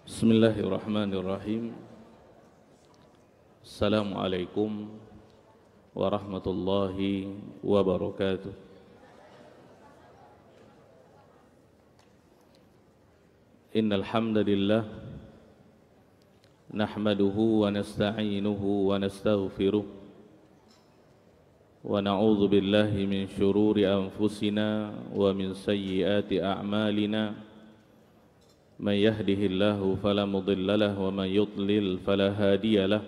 Bismillahirrahmanirrahim. Assalamualaikum warahmatullahi wabarakatuh. Innal hamdalillah nahmaduhu wa nasta'inuhu wa nastaghfiruh wa na'udzu billahi min syururi anfusina wa min sayyiati a'malina. من يهده الله فلا مضل له ومن يضلل فلا هادي له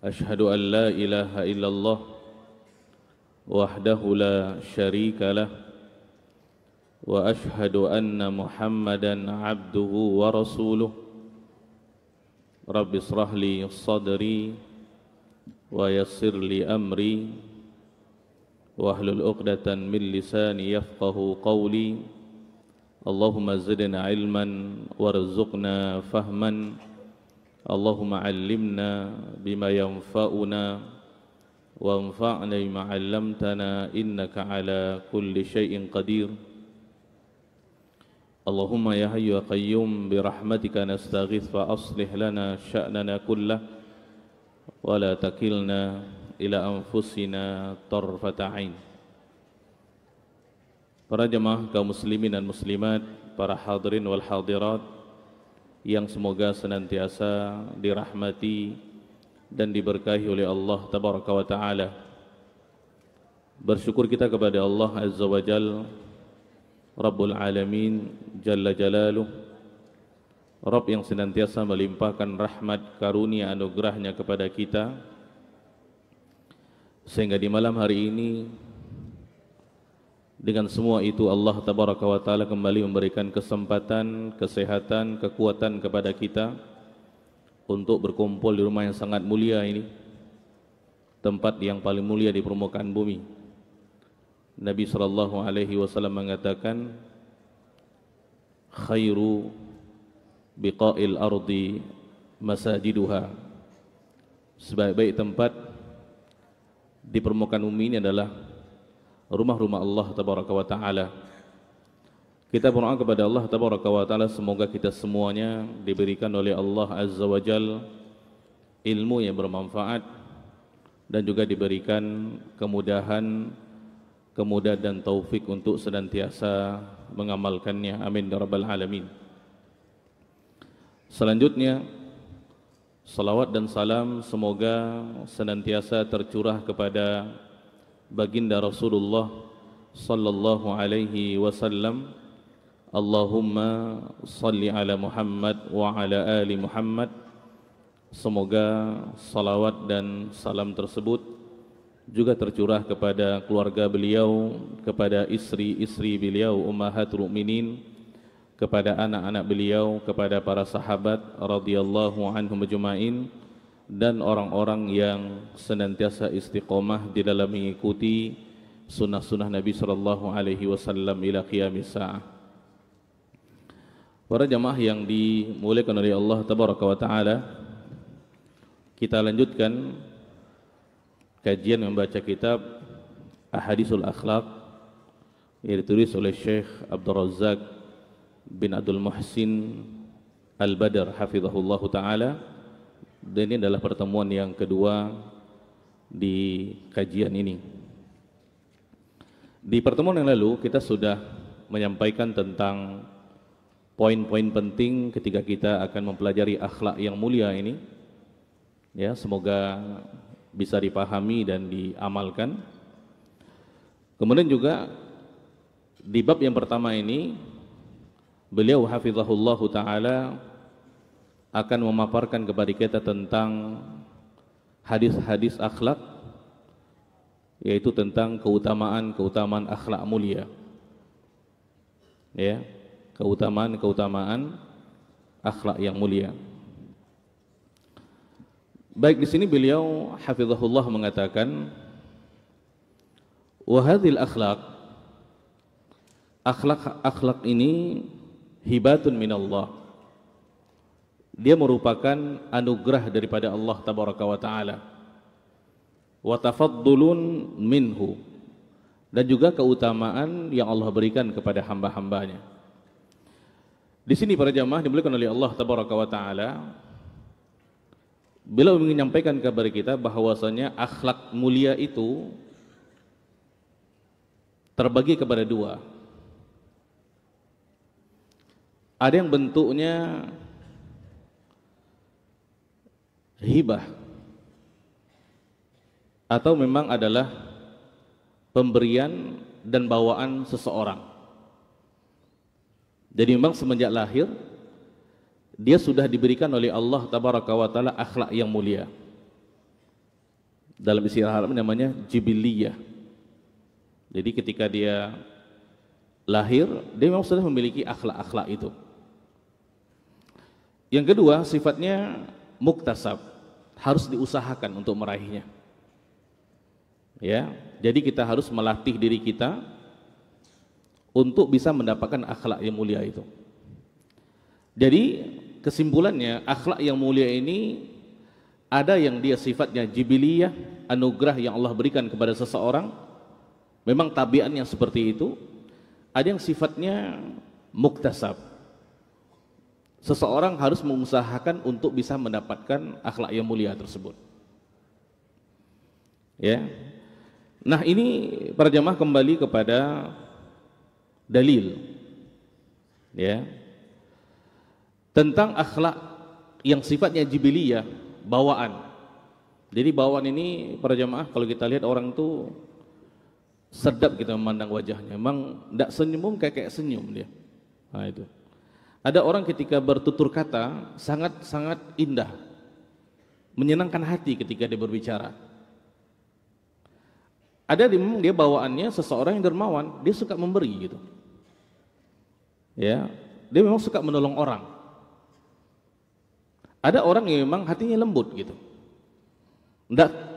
أشهد أن لا إله إلا الله وحده لا شريك له وأشهد أن محمدا عبده ورسوله رب اشرح لي صدري ويسر لي أمري واحلل عقدة من لساني يفقه قولي اللهم زدنا علما وارزقنا فهما اللهم علمنا بما ينفعنا وانفعنا بما علمتنا إنك على كل شيء قدير اللهم يا حي يا قيوم برحمتك نستغيث فأصلح لنا شأننا كله ولا تكلنا إلى أنفسنا طرفة عين. Para jemaah kaum muslimin dan muslimat, para hadirin wal hadirat yang semoga senantiasa dirahmati dan diberkahi oleh Allah tabaraka wa taala. Bersyukur kita kepada Allah azza wa jalla, Rabbul alamin jalla jalaluh, Rabb yang senantiasa melimpahkan rahmat karunia anugerahnya kepada kita, sehingga di malam hari ini dengan semua itu Allah tabaraka wa taala kembali memberikan kesempatan, kesehatan, kekuatan kepada kita untuk berkumpul di rumah yang sangat mulia ini, tempat yang paling mulia di permukaan bumi. Nabi sallallahu alaihi wasallam mengatakan, khairu biqa'il ardi masajiduha. Sebaik-baik tempat di permukaan bumi ini adalah rumah-rumah Allah tabaraka wa taala. Kita berdoa kepada Allah tabaraka wa taala semoga kita semuanya diberikan oleh Allah azza wa jalla ilmu yang bermanfaat dan juga diberikan kemudahan dan taufik untuk senantiasa mengamalkannya. Amin ya rabbal alamin. Selanjutnya, salawat dan salam semoga senantiasa tercurah kepada baginda Rasulullah sallallahu alaihi wasallam. Allahumma salli ala Muhammad wa ala ali Muhammad. Semoga salawat dan salam tersebut juga tercurah kepada keluarga beliau, kepada istri-istri beliau ummahatul mukminin, kepada anak-anak beliau, kepada para sahabat radhiyallahu anhum ajma'in, dan orang-orang yang senantiasa istiqomah di dalam mengikuti sunnah-sunnah Nabi sallallahu alaihi wasallam ila qiyamis saah. Para jamaah yang dimuliakan oleh Allah tabaraka wa taala, kita lanjutkan kajian membaca kitab Ahaditsul Akhlaq yang ditulis oleh Syekh Abdul Razak bin Abdul Muhsin Al-Badr hafizahullahu taala. Dan ini adalah pertemuan yang kedua di kajian ini. Di pertemuan yang lalu kita sudah menyampaikan tentang poin-poin penting ketika kita akan mempelajari akhlak yang mulia ini. Ya, semoga bisa dipahami dan diamalkan. Kemudian juga di bab yang pertama ini beliau hafizahullahu taala akan memaparkan kepada kita tentang hadis-hadis akhlak, yaitu tentang keutamaan akhlak mulia. Ya, keutamaan akhlak yang mulia. Baik, di sini beliau hafizahullah mengatakan, wa hadhil akhlak ini hibatun minallah. Dia merupakan anugerah daripada Allah tabaraka wa taala. Wa tafaddulun minhu, dan juga keutamaan yang Allah berikan kepada hamba-hambanya. Di sini para jamaah dimuliakan oleh Allah Tabaraka wa Ta'ala, beliau ingin menyampaikan kepada kita bahwasanya akhlak mulia itu terbagi kepada dua. Ada yang bentuknya hibah atau memang adalah pemberian dan bawaan seseorang. Jadi memang semenjak lahir dia sudah diberikan oleh Allah Tabaraka wa Ta'ala akhlak yang mulia. Dalam istilah Arab namanya jibiliyah. Jadi ketika dia lahir, dia memang sudah memiliki akhlak-akhlak itu. Yang kedua, sifatnya muktasab, harus diusahakan untuk meraihnya. Ya, jadi kita harus melatih diri kita untuk bisa mendapatkan akhlak yang mulia itu. Jadi kesimpulannya, akhlak yang mulia ini ada yang dia sifatnya jibiliyah, anugerah yang Allah berikan kepada seseorang, memang tabiatnya seperti itu. Ada yang sifatnya muktasab, seseorang harus mengusahakan untuk bisa mendapatkan akhlak yang mulia tersebut. Ya, nah ini para jamaah kembali kepada dalil, ya, tentang akhlak yang sifatnya jibiliyah, bawaan. Jadi bawaan ini para jamaah, kalau kita lihat orang itu sedap kita memandang wajahnya, memang tidak senyum kayak senyum dia. Nah itu. Ada orang ketika bertutur kata sangat indah, menyenangkan hati ketika dia berbicara. Ada dia bawaannya seseorang yang dermawan, dia suka memberi gitu. Ya, dia memang suka menolong orang. Ada orang yang memang hatinya lembut gitu.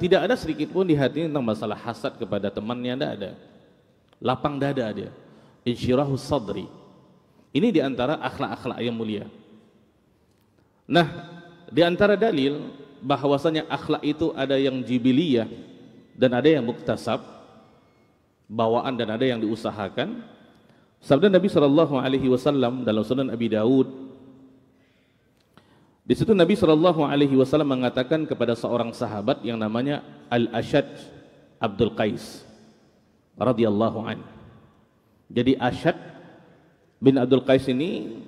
Tidak ada sedikit pun di hatinya tentang masalah hasad kepada temannya, tidak ada. Lapang dada dia, insyirahus sadri. Ini diantara akhlak-akhlak yang mulia. Nah, diantara dalil bahwasanya akhlak itu ada yang jibiliyah dan ada yang muktasab, bawaan dan ada yang diusahakan. Sabda Nabi SAW dalam Sunan Abi Daud, di situ Nabi SAW mengatakan kepada seorang sahabat yang namanya Al-Ashad Abdul Qais radhiyallahu anhu. Jadi Ashad bin Abdul Qais ini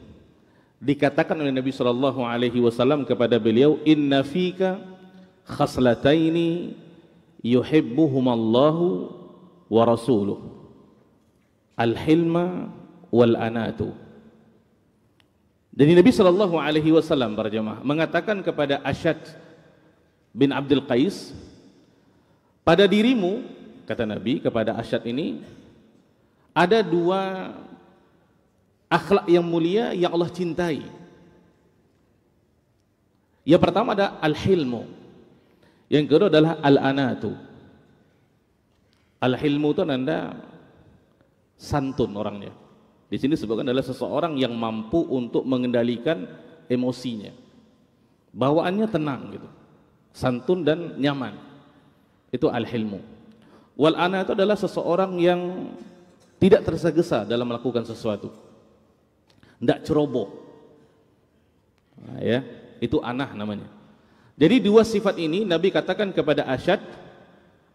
dikatakan oleh Nabi SAW kepada beliau, inna fika khaslataini yuhibbuhumallahu wa rasuluh, al-hilma wal anatu. Jadi Nabi SAW para jamaah mengatakan kepada Ashad bin Abdul Qais, pada dirimu, kata Nabi kepada Ashad ini, ada dua akhlak yang mulia yang Allah cintai. Yang pertama ada al-hilmu, yang kedua adalah al-anatu. Al-hilmu itu anda santun orangnya. Di sini disebutkan adalah seseorang yang mampu untuk mengendalikan emosinya, bawaannya tenang gitu, santun dan nyaman. Itu al-hilmu. Wal ana itu adalah seseorang yang tidak tergesa-gesa dalam melakukan sesuatu, tidak ceroboh. Nah, ya, itu anah namanya. Jadi dua sifat ini Nabi katakan kepada Ashad,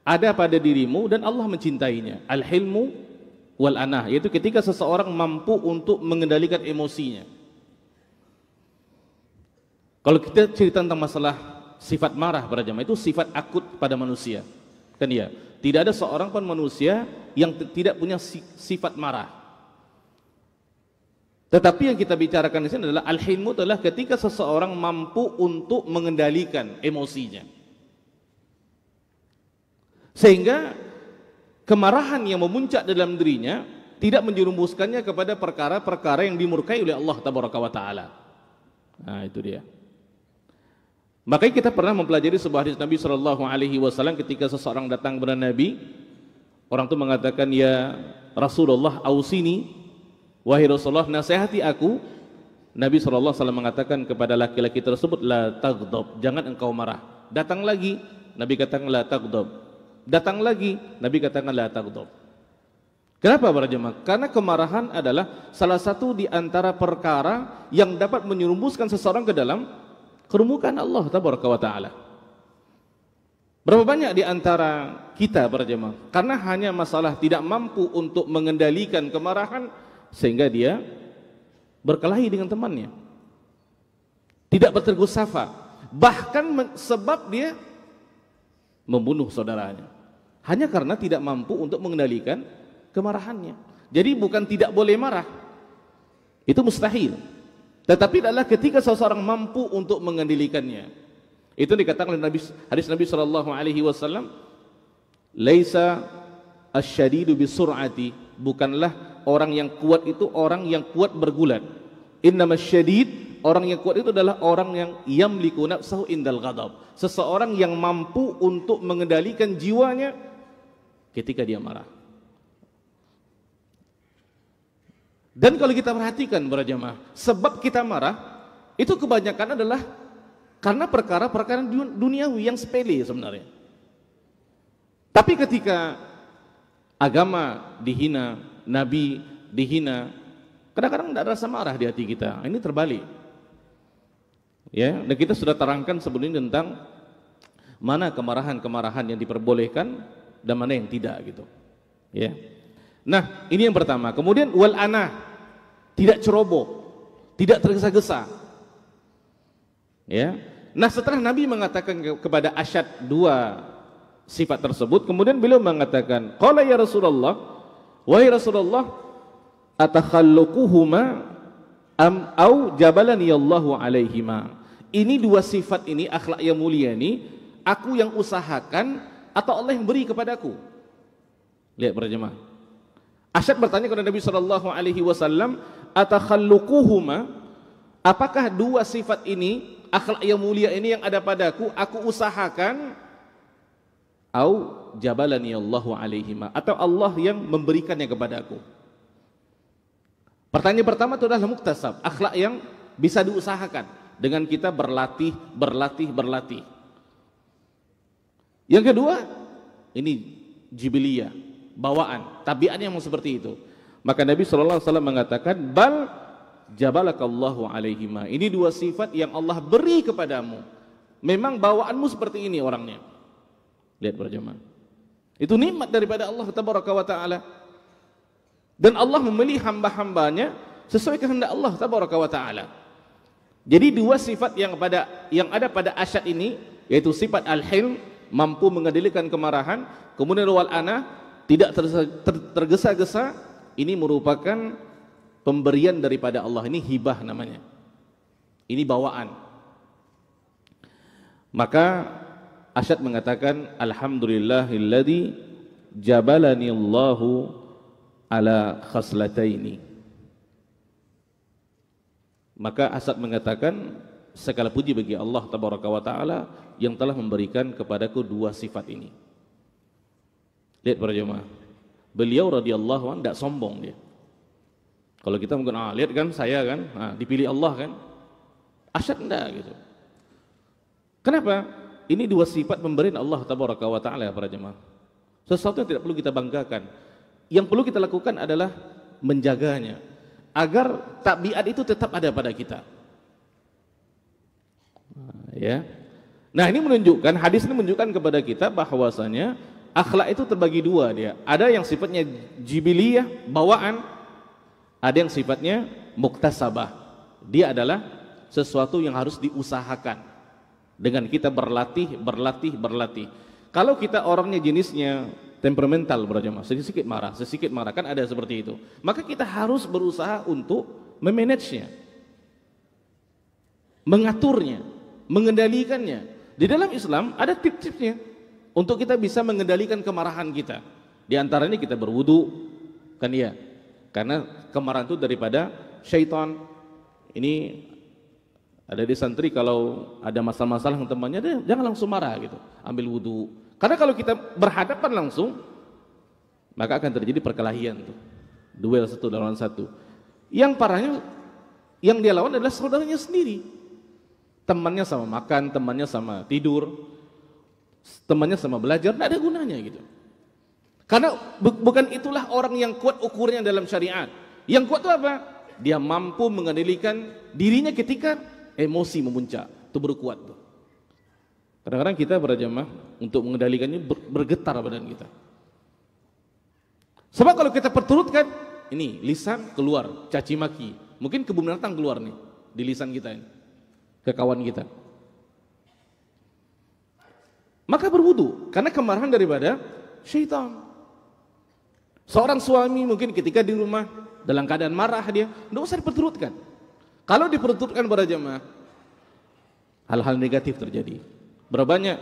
ada pada dirimu dan Allah mencintainya. Al-hilmu wal anah, yaitu ketika seseorang mampu untuk mengendalikan emosinya. Kalau kita cerita tentang masalah sifat marah pada jamaah, itu sifat akut pada manusia, kan ya? Tidak ada seorang pun manusia yang tidak punya sifat marah. Tetapi yang kita bicarakan di sini adalah al-hilmu, adalah ketika seseorang mampu untuk mengendalikan emosinya, sehingga kemarahan yang memuncak dalam dirinya tidak menjerumuskannya kepada perkara-perkara yang dimurkai oleh Allah Tabaraka wa Ta'ala. Nah itu dia. Makanya kita pernah mempelajari sebuah hadis Nabi SAW ketika seseorang datang kepada Nabi. Orang itu mengatakan, ya Rasulullah ausini, wahai Rasulullah nasihati aku. Nabi SAW mengatakan kepada laki-laki tersebut, la taghdab, jangan engkau marah. Datang lagi, Nabi katakan la taghdab. Datang lagi, Nabi katakan la taghdab. Kenapa para jemaah? Karena kemarahan adalah salah satu di antara perkara yang dapat menyerumuskan seseorang ke dalam kerumukan Allah Tabaraka wa Ta'ala. Berapa banyak di antara kita para jemaah, karena hanya masalah tidak mampu untuk mengendalikan kemarahan, sehingga dia berkelahi dengan temannya, tidak bertegur sapa, bahkan sebab dia membunuh saudaranya, hanya karena tidak mampu untuk mengendalikan kemarahannya. Jadi bukan tidak boleh marah, itu mustahil, tetapi adalah ketika seseorang mampu untuk mengendalikannya. Itu dikatakan oleh hadis Nabi sallallahu alaihi wasallam, laisa asyadidu bisur'ati, bukanlah orang yang kuat itu orang yang kuat bergulat. Innamasyadid, orang yang kuat itu adalah orang yang yamliku nafsahu indal ghadab, seseorang yang mampu untuk mengendalikan jiwanya ketika dia marah. Dan kalau kita perhatikan para jemaah, sebab kita marah itu kebanyakan adalah karena perkara-perkara duniawi yang sepele sebenarnya. Tapi ketika agama dihina, nabi dihina, kadang-kadang tidak rasa marah di hati kita. Ini terbalik. Ya, dan kita sudah terangkan sebelumnya tentang mana kemarahan-kemarahan yang diperbolehkan dan mana yang tidak gitu. Ya. Nah, ini yang pertama. Kemudian wal ana, tidak ceroboh, tidak tergesa-gesa. Ya. Nah, setelah Nabi mengatakan kepada Asyad dua sifat tersebut, kemudian beliau mengatakan, qala ya Rasulullah, wahai Rasulullah, atakhalluquhuma am au jabalani Allahu alaihima. Ini dua sifat ini, akhlak yang mulia ini, aku yang usahakan atau Allah yang beri kepadaku? Lihat para jemaah. Asyad bertanya kepada Nabi sallallahu alaihi wasallam, atakhalluquhuma, apakah dua sifat ini, akhlak yang mulia ini yang ada padaku, aku usahakan, au jabalani Allahu alaihima, atau Allah yang memberikannya kepadaku? Pertanyaan pertama itu adalah muktasab, akhlak yang bisa diusahakan dengan kita berlatih. Yang kedua, ini jibiliyah, bawaan, tabiat yang seperti itu. Maka Nabi SAW mengatakan, bal jabalakallahu alaihima. Ini dua sifat yang Allah beri kepadamu. Memang bawaanmu seperti ini orangnya. Lihat para jemaah. Itu nikmat daripada Allah Tabaraka wa Ta'ala. Dan Allah memilih hamba-hambanya sesuai kehendak Allah Tabaraka wa Ta'ala. Jadi dua sifat yang ada pada Asyad ini, yaitu sifat al-hilm, mampu mengendalikan kemarahan, kemudian wal ana, tidak tergesa-gesa, ini merupakan pemberian daripada Allah. Ini hibah namanya, ini bawaan. Maka Asyad mengatakan, alhamdulillahilladzi jabalani Allahu ala khaslataini. Maka Asyad mengatakan, segala puji bagi Allah Tabaraka wa Ta'ala yang telah memberikan kepadaku dua sifat ini. Lihat para jemaah, beliau radhiyallahu anhu tidak sombong dia. Kalau kita mungkin, lihat kan saya kan, dipilih Allah kan. Asyad enggak gitu. Kenapa? Ini dua sifat pemberian Allah Tabaraka wa Ta'ala ya para jemaah. Sesuatu yang tidak perlu kita banggakan. Yang perlu kita lakukan adalah menjaganya, agar tabiat itu tetap ada pada kita. Ya. Nah, ini menunjukkan, hadis ini menunjukkan kepada kita bahwasanya akhlak itu terbagi dua dia. Ada yang sifatnya jibiliyah, bawaan, ada yang sifatnya muktasabah. Dia adalah sesuatu yang harus diusahakan dengan kita berlatih. Kalau kita orangnya jenisnya temperamental, berjamaah, sedikit marah kan ada seperti itu. Maka kita harus berusaha untuk memanagenya, mengaturnya, mengendalikannya. Di dalam Islam ada tip-tipsnya untuk kita bisa mengendalikan kemarahan kita. Di antaranya kita berwudu, kan ya? Karena kemarahan itu daripada syaitan. Ini ada di santri kalau ada masalah-masalah dengan temannya, jangan langsung marah gitu, ambil wudu. Karena kalau kita berhadapan langsung, maka akan terjadi perkelahian tuh, duel satu lawan satu. Yang parahnya, yang dia lawan adalah saudaranya sendiri. Temannya sama makan, temannya sama tidur, temannya sama belajar, tidak ada gunanya gitu. Karena bukan itulah orang yang kuat ukurnya dalam syariat. Yang kuat itu apa? Dia mampu mengendalikan dirinya ketika emosi memuncak. Itu baru kuat tuh. Kadang-kadang kita para jamaah untuk mengendalikannya bergetar badan kita. Sebab kalau kita perturutkan, ini lisan keluar caci maki, mungkin kebun binatang keluar nih di lisan kita ini, ke kawan kita. Maka berwudu karena kemarahan daripada syaitan. Seorang suami mungkin ketika di rumah dalam keadaan marah dia, tidak usah diperturutkan. Kalau diperturutkan para jamaah, hal-hal negatif terjadi. Berapa banyak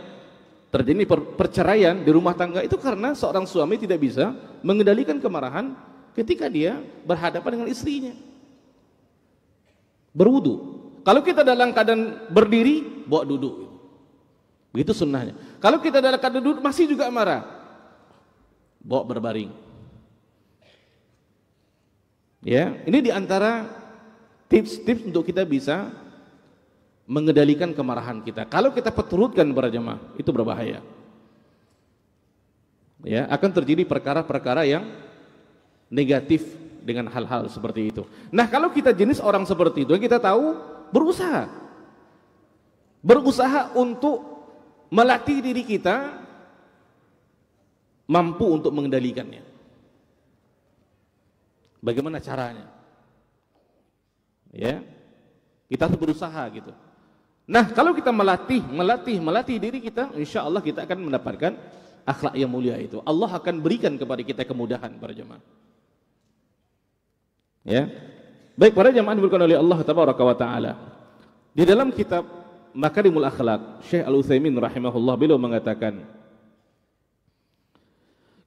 terjadi perceraian di rumah tangga itu karena seorang suami tidak bisa mengendalikan kemarahan ketika dia berhadapan dengan istrinya. Berwudu. Kalau kita dalam keadaan berdiri, bawa duduk. Begitu sunnahnya. Kalau kita dalam keadaan duduk masih juga marah, bawa berbaring. Ya, ini diantara tips-tips untuk kita bisa mengendalikan kemarahan kita. Kalau kita perturutkan para jemaah, itu berbahaya. Ya, akan terjadi perkara-perkara yang negatif dengan hal-hal seperti itu. Nah, kalau kita jenis orang seperti itu, kita tahu berusaha untuk melatih diri kita mampu untuk mengendalikannya. Bagaimana caranya? Ya, kita harus berusaha gitu. Nah, kalau kita melatih diri kita, insya Allah kita akan mendapatkan akhlak yang mulia itu. Allah akan berikan kepada kita kemudahan para jemaah. Ya, baik para jemaah diberkahi oleh Allah Tabaraka wa Taala. Di dalam kitab Makarimul Akhlak, Syekh Al-Utsaimin rahimahullah beliau mengatakan,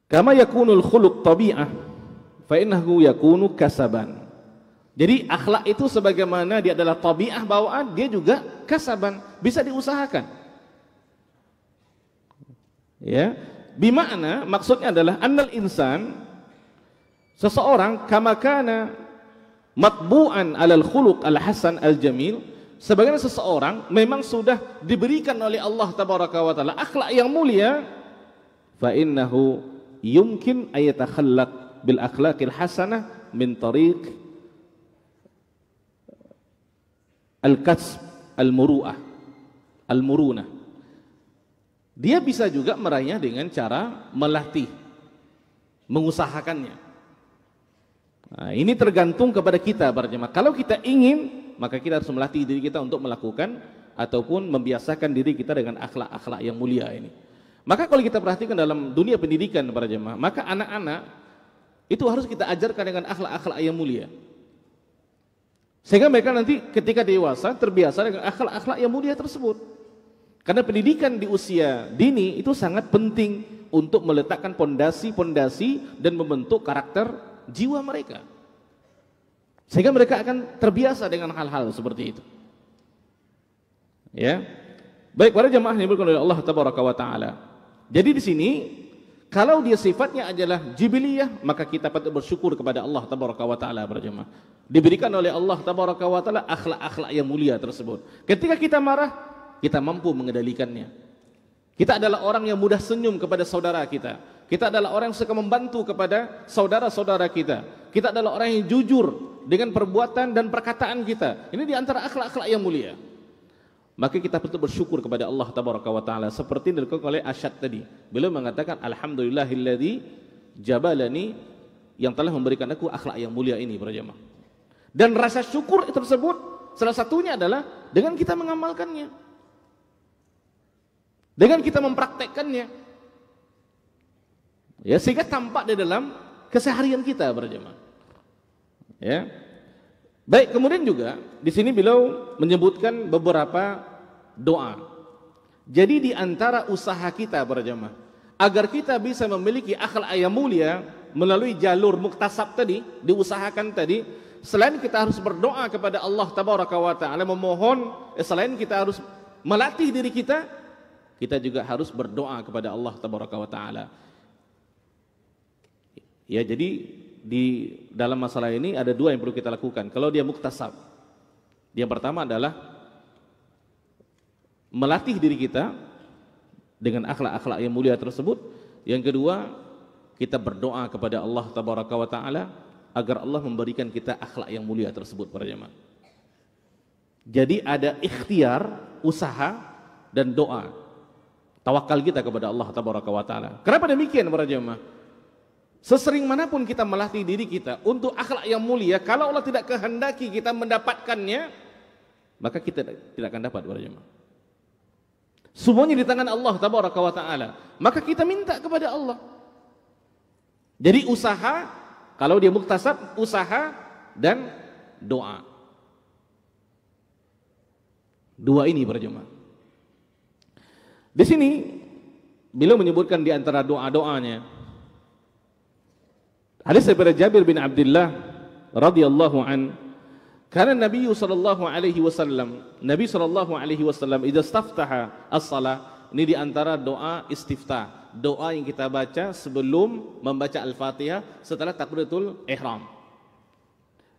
"Kama yakunul khuluq tabi'ah, fa innahu yakunu kasaban." Jadi akhlak itu sebagaimana dia adalah tabi'ah bawaan, dia juga kasaban, bisa diusahakan. Ya, bima'na maksudnya adalah annal insan, seseorang kama kana matbu'an 'alal khuluq al-hasan al-jamil, sebagaimana seseorang memang sudah diberikan oleh Allah Tabaraka wa Taala akhlak yang mulia, fa innahu yumkin ayatakhallaq bil akhlaqil hasanah min tariq al-kasb al-muru'ah al-murunah. Dia bisa juga meraihnya dengan cara melatih, mengusahakannya. Nah, ini tergantung kepada kita para jemaah. Kalau kita ingin, maka kita harus melatih diri kita untuk melakukan ataupun membiasakan diri kita dengan akhlak-akhlak yang mulia ini. Maka kalau kita perhatikan dalam dunia pendidikan para jemaah, maka anak-anak itu harus kita ajarkan dengan akhlak-akhlak yang mulia. Sehingga mereka nanti ketika dewasa terbiasa dengan akhlak-akhlak yang mulia tersebut. Karena pendidikan di usia dini itu sangat penting untuk meletakkan pondasi-pondasi dan membentuk karakter jiwa mereka. Sehingga mereka akan terbiasa dengan hal-hal seperti itu. Ya. Baik para jemaah yang dimuliakan oleh Allah Tabaraka wa Taala. Jadi di sini kalau dia sifatnya adalah jibiliyah, maka kita patut bersyukur kepada Allah Tabaraka wa Taala para jemaah. Diberikan oleh Allah Tabaraka wa Taala akhlak-akhlak yang mulia tersebut. Ketika kita marah, kita mampu mengendalikannya. Kita adalah orang yang mudah senyum kepada saudara kita. Kita adalah orang yang suka membantu kepada saudara-saudara kita. Kita adalah orang yang jujur dengan perbuatan dan perkataan kita. Ini di antara akhlak-akhlak yang mulia. Maka kita perlu bersyukur kepada Allah Tabaraka wa Taala seperti yang dilakukan oleh Asyad tadi. Beliau mengatakan alhamdulillahilladzi jabalani, yang telah memberikan aku akhlak yang mulia ini para jemaah. Dan rasa syukur tersebut salah satunya adalah dengan kita mengamalkannya, dengan kita mempraktekkannya, ya, sehingga tampak di dalam keseharian kita para jemaah. Ya. Baik, kemudian juga di sini beliau menyebutkan beberapa doa. Jadi di antara usaha kita para jemaah agar kita bisa memiliki akhlak yang mulia melalui jalur muktasab tadi, diusahakan tadi, selain kita harus berdoa kepada Allah Tabaraka wa Taala memohon, selain kita harus melatih diri kita juga harus berdoa kepada Allah Tabaraka wa Taala. Ya, jadi di dalam masalah ini ada dua yang perlu kita lakukan. Kalau dia muktasab, yang pertama adalah melatih diri kita dengan akhlak-akhlak yang mulia tersebut. Yang kedua, kita berdoa kepada Allah tabaraka wa taala agar Allah memberikan kita akhlak yang mulia tersebut para jemaah. Jadi ada ikhtiar, usaha dan doa. Tawakal kita kepada Allah tabaraka wa taala. Kenapa demikian para jemaah? Sesering manapun kita melatih diri kita untuk akhlak yang mulia, kalau Allah tidak kehendaki kita mendapatkannya, maka kita tidak akan dapat para jemaah. Semuanya di tangan Allah tabaraka wa taala. Maka kita minta kepada Allah. Jadi usaha, kalau dia muktasab, usaha dan doa. Dua ini para jemaah. Di sini beliau menyebutkan di antara doa-doanya hadis daripada Jabir bin Abdullah radhiyallahu an, karena Nabi sallallahu alaihi wasallam idza istaftaha as-shalah, ini di antara doa istiftah, doa yang kita baca sebelum membaca Al-Fatihah setelah takbiratul ihram.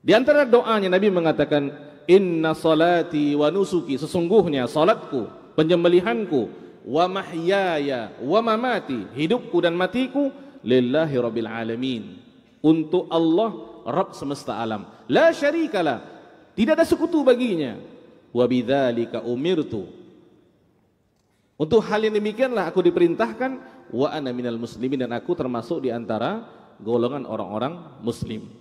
Di antara doanya Nabi mengatakan, inna salati wa nusuki, sesungguhnya salatku, penyembelihanku, wa mahyaya wa mamati, hidupku dan matiku, lillahi rabbil alamin, untuk Allah Rabb semesta alam, la syarikalah, tidak ada sekutu baginya, wa bidzalika umirtu, untuk hal yang demikianlah aku diperintahkan, wa ana minal muslimin, dan aku termasuk di antara golongan orang-orang muslim.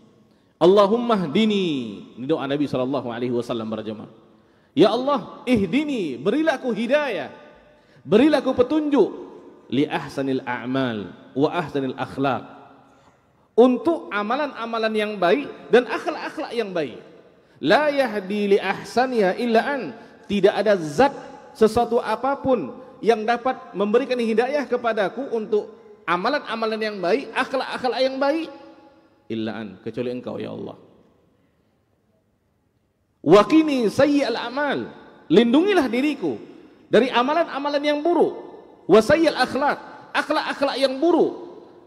Allahumma hdini, ini doa Nabi SAW berjemaah. Ya Allah, ihdini, berilah aku hidayah, berilah aku petunjuk, li ahsanil a'mal wa ahsanil akhlaq, untuk amalan-amalan yang baik dan akhlak-akhlak yang baik. La yahdi li ahsaniha illa an, tidak ada zat sesuatu apapun yang dapat memberikan hidayah kepadaku untuk amalan-amalan yang baik, akhlak-akhlak yang baik, illa an, kecuali Engkau ya Allah. Wa qini sayyi'al a'mal, lindungilah diriku dari amalan-amalan yang buruk, wa sayyi'al akhlaq, akhlak-akhlak yang buruk,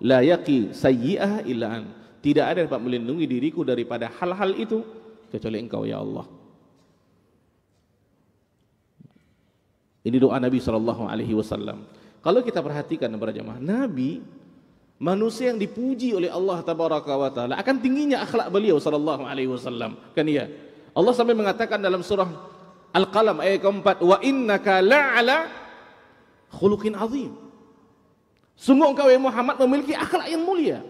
la yaqi sayyi'ah illa an, tidak ada yang dapat melindungi diriku daripada hal-hal itu kecuali Engkau ya Allah. Ini doa Nabi SAW. Kalau kita perhatikan para jemaah, Nabi manusia yang dipuji oleh Allah tabaraka wa taala, akan tingginya akhlak beliau SAW, kan ya. Allah sampai mengatakan dalam surah Al-Qalam ayat keempat, wa innaka la'ala khuluqin azim, sungguh engkau ya Muhammad memiliki akhlak yang mulia.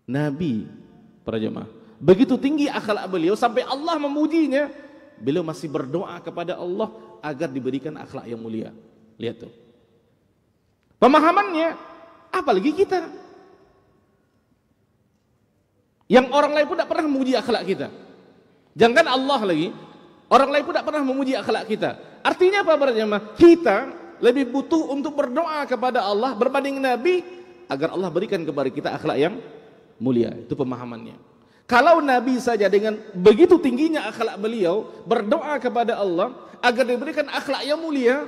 Nabi para jemaah, begitu tinggi akhlak beliau sampai Allah memujinya, beliau masih berdoa kepada Allah agar diberikan akhlak yang mulia. Lihat tuh pemahamannya, apalagi kita yang orang lain pun tidak pernah memuji akhlak kita, jangan Allah lagi, orang lain pun tidak pernah memuji akhlak kita. Artinya apa para jemaah? Kita lebih butuh untuk berdoa kepada Allah berbanding Nabi agar Allah berikan kepada kita akhlak yang mulia. Itu pemahamannya. Kalau Nabi saja dengan begitu tingginya akhlak beliau berdoa kepada Allah agar diberikan akhlak yang mulia,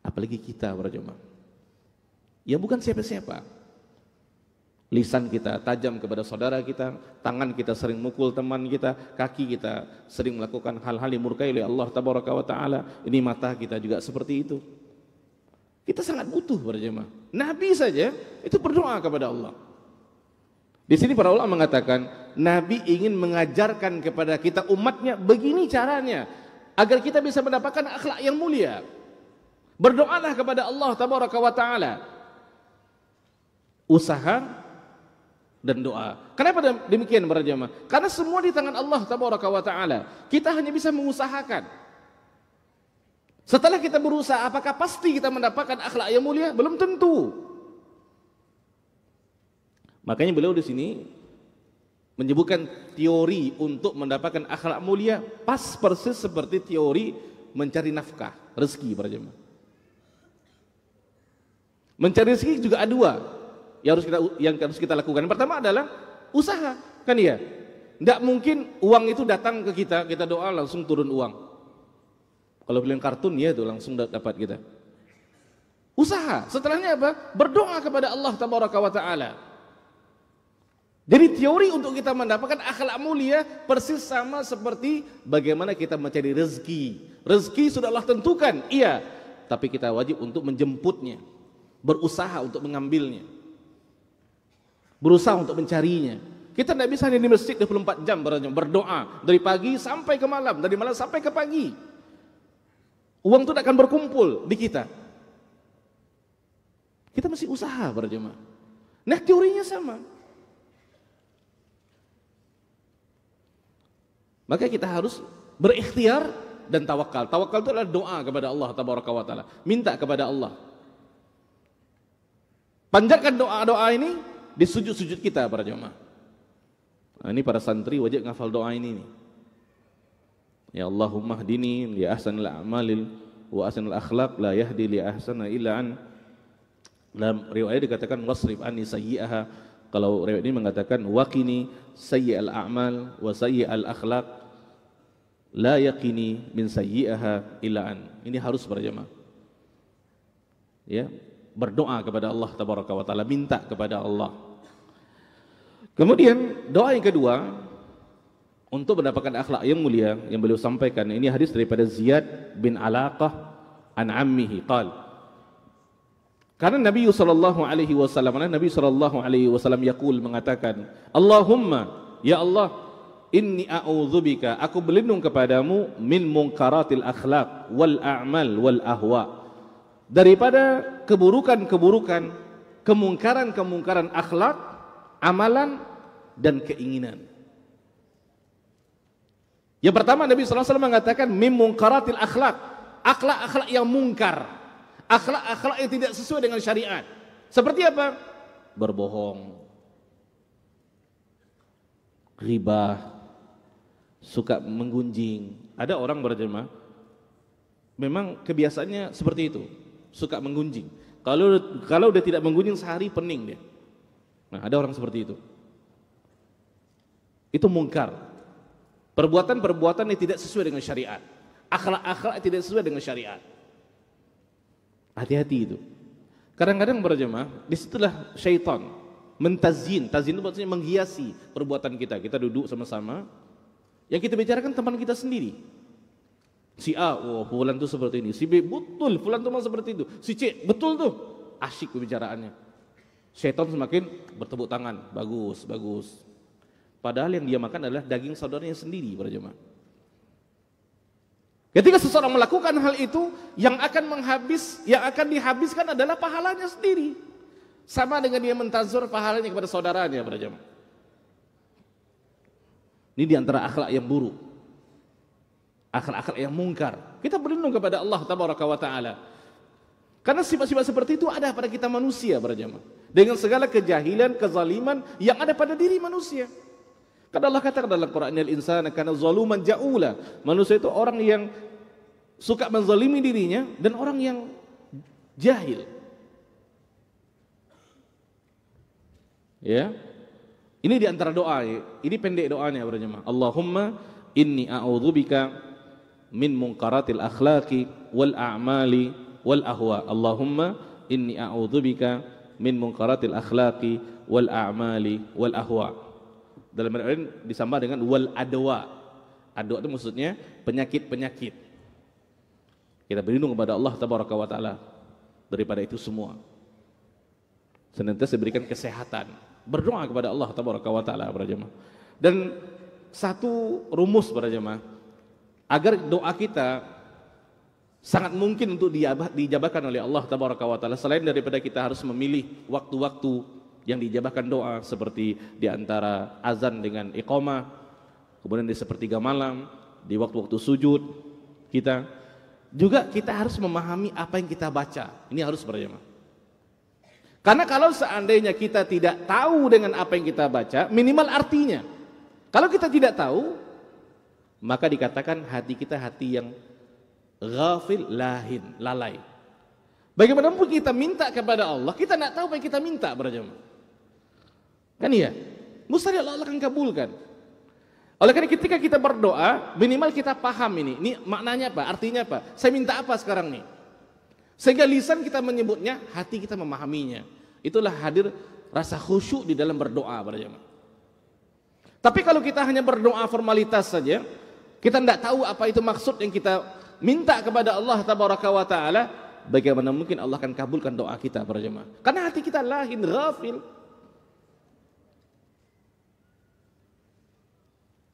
apalagi kita para jemaah. Ya bukan siapa-siapa. Lisan kita tajam kepada saudara kita, tangan kita sering mukul teman kita, kaki kita sering melakukan hal-hal yang murkai oleh Allah tabaraka wa taala. Ini mata kita juga seperti itu. Kita sangat butuh para jemaah. Nabi saja itu berdoa kepada Allah. Di sini para ulama mengatakan Nabi ingin mengajarkan kepada kita umatnya, begini caranya agar kita bisa mendapatkan akhlak yang mulia. Berdoalah kepada Allah tabaraka wa taala. Usaha dan doa. Kenapa demikian para jemaah? Karena semua di tangan Allah tabaraka wa taala. Kita hanya bisa mengusahakan. Setelah kita berusaha, apakah pasti kita mendapatkan akhlak yang mulia? Belum tentu. Makanya beliau di sini menyebutkan teori untuk mendapatkan akhlak mulia pas persis seperti teori mencari nafkah, rezeki para jemaah. Mencari rezeki juga ada dua yang harus kita lakukan. Yang pertama adalah usaha, kan ya? Tidak mungkin uang itu datang ke kita, kita doa langsung turun uang. Kalau beliin kartun ya itu langsung dapat kita. Usaha, setelahnya apa? Berdoa kepada Allah tabaraka wa taala. Jadi teori untuk kita mendapatkan akhlak mulia persis sama seperti bagaimana kita mencari rezeki. Rezeki sudah Allah tentukan, iya, tapi kita wajib untuk menjemputnya. berusaha untuk mengambilnya, berusaha untuk mencarinya. Kita tidak bisa hanya di masjid 24 jam berdoa dari pagi sampai ke malam, dari malam sampai ke pagi. Uang itu tidak akan berkumpul di kita. Kita mesti usaha berjemaah. Nah, teorinya sama. Maka kita harus berikhtiar dan tawakal. Tawakal itu adalah doa kepada Allah tabaraka wa taala, minta kepada Allah. Panjatkan doa-doa ini di sujud-sujud kita para jemaah. Nah, ini para santri wajib ngafal doa ini nih. Ya Allahumma hdini li ahsanil a'malil wa ahsanil akhlaq la yahdi li ahsana illa an. Dalam riwayat dikatakan wasrif anni sayyi'aha. Kalau riwayat ini mengatakan waqini sayyi'al a'mal wa sayyi'al akhlaq la yaqini min sayyi'aha illa an. Ini harus para jemaah. Ya, berdoa kepada Allah tabaraka wa taala, minta kepada Allah. Kemudian doa yang kedua untuk mendapatkan akhlak yang mulia yang beliau sampaikan, ini hadis daripada Ziyad bin Alaqah an ammihi qala, karena Nabi sallallahu alaihi wasallam yaqul, mengatakan, Allahumma, ya Allah, inni a'udzubika, aku berlindung kepadamu, min munkaratil akhlaq wal a'mal wal ahwa, daripada keburukan-keburukan, kemungkaran-kemungkaran akhlak, amalan dan keinginan. Yang pertama, Nabi sallallahu alaihi wasallam mengatakan min munkaratil akhlaq, akhlak-akhlak yang mungkar, akhlak-akhlak yang tidak sesuai dengan syariat. Seperti apa? Berbohong, ghibah, suka menggunjing. Ada orang berjemaah memang kebiasaannya seperti itu, suka menggunjing. Kalau dia tidak menggunjing sehari pening dia. Nah, ada orang seperti itu. Itu mungkar. Perbuatan-perbuatan yang tidak sesuai dengan syariat. Akhlak-akhlak yang tidak sesuai dengan syariat. Hati-hati itu. Kadang-kadang berjemaah, disitulah syaitan mentazyin. Tazyin itu maksudnya menghiasi perbuatan kita. Kita duduk sama-sama, yang kita bicarakan teman kita sendiri. Si A, oh fulan tuh seperti ini. Si B, betul fulan tuh memang seperti itu. Si C, betul tuh. Asyik pembicaraannya. Syaitan semakin bertepuk tangan, bagus, bagus. Padahal yang dia makan adalah daging saudaranya sendiri, para jemaah. Ketika seseorang melakukan hal itu, yang akan dihabiskan adalah pahalanya sendiri. Sama dengan dia mentazur pahalanya kepada saudaranya, para jemaah. Ini diantara akhlak yang buruk, akhlak-akhlak yang mungkar. Kita berlindung kepada Allah tabaraka wa taala. Karena sifat-sifat seperti itu ada pada kita manusia, para jemaah. Dengan segala kejahilan, kezaliman yang ada pada diri manusia. Karena Allah katakan dalam Quran, al insana kana zaluman ja'ula. Manusia itu orang yang suka menzalimi dirinya dan orang yang jahil. Ya. Ini di antara doa, ini pendek doanya, para jemaah. Allahumma inni a'udzubika min munkaratil akhlaqi wal a'mali wal ahwa. Allahumma inni a'udzubika min munkaratil akhlaqi wal a'mali wal ahwa. Dalam ayat ini disambah dengan wal adwa. Adwa itu maksudnya penyakit-penyakit. Kita berlindung kepada Allah tabaraka wa taala daripada itu semua. Senantiasa diberikan kesehatan. Berdoa kepada Allah tabaraka wa taala, para jemaah. Dan satu rumus, para jemaah, agar doa kita sangat mungkin untuk dijabahkan oleh Allah tabaraka wa taala, selain daripada kita harus memilih waktu-waktu yang dijabahkan doa, seperti di antara azan dengan iqamah, kemudian di sepertiga malam, di waktu-waktu sujud kita, juga kita harus memahami apa yang kita baca. Ini harus, para jemaah. Karena kalau seandainya kita tidak tahu dengan apa yang kita baca, minimal artinya. Kalau kita tidak tahu, maka dikatakan hati kita hati yang ghafil, lahin, lalai. Bagaimanapun kita minta kepada Allah, kita tidak tahu apa yang kita minta, para jemaah. Kan iya? Mustahil Allah akan kabulkan. Oleh karena ketika kita berdoa, minimal kita paham ini maknanya apa, artinya apa, saya minta apa sekarang nih. Sehingga lisan kita menyebutnya, hati kita memahaminya. Itulah hadir rasa khusyuk di dalam berdoa, para jemaah. Tapi kalau kita hanya berdoa formalitas saja, kita tidak tahu apa itu maksud yang kita minta kepada Allah tabaraka wa taala, bagaimana mungkin Allah akan kabulkan doa kita para jemaah? Karena hati kita lahin, ghafil.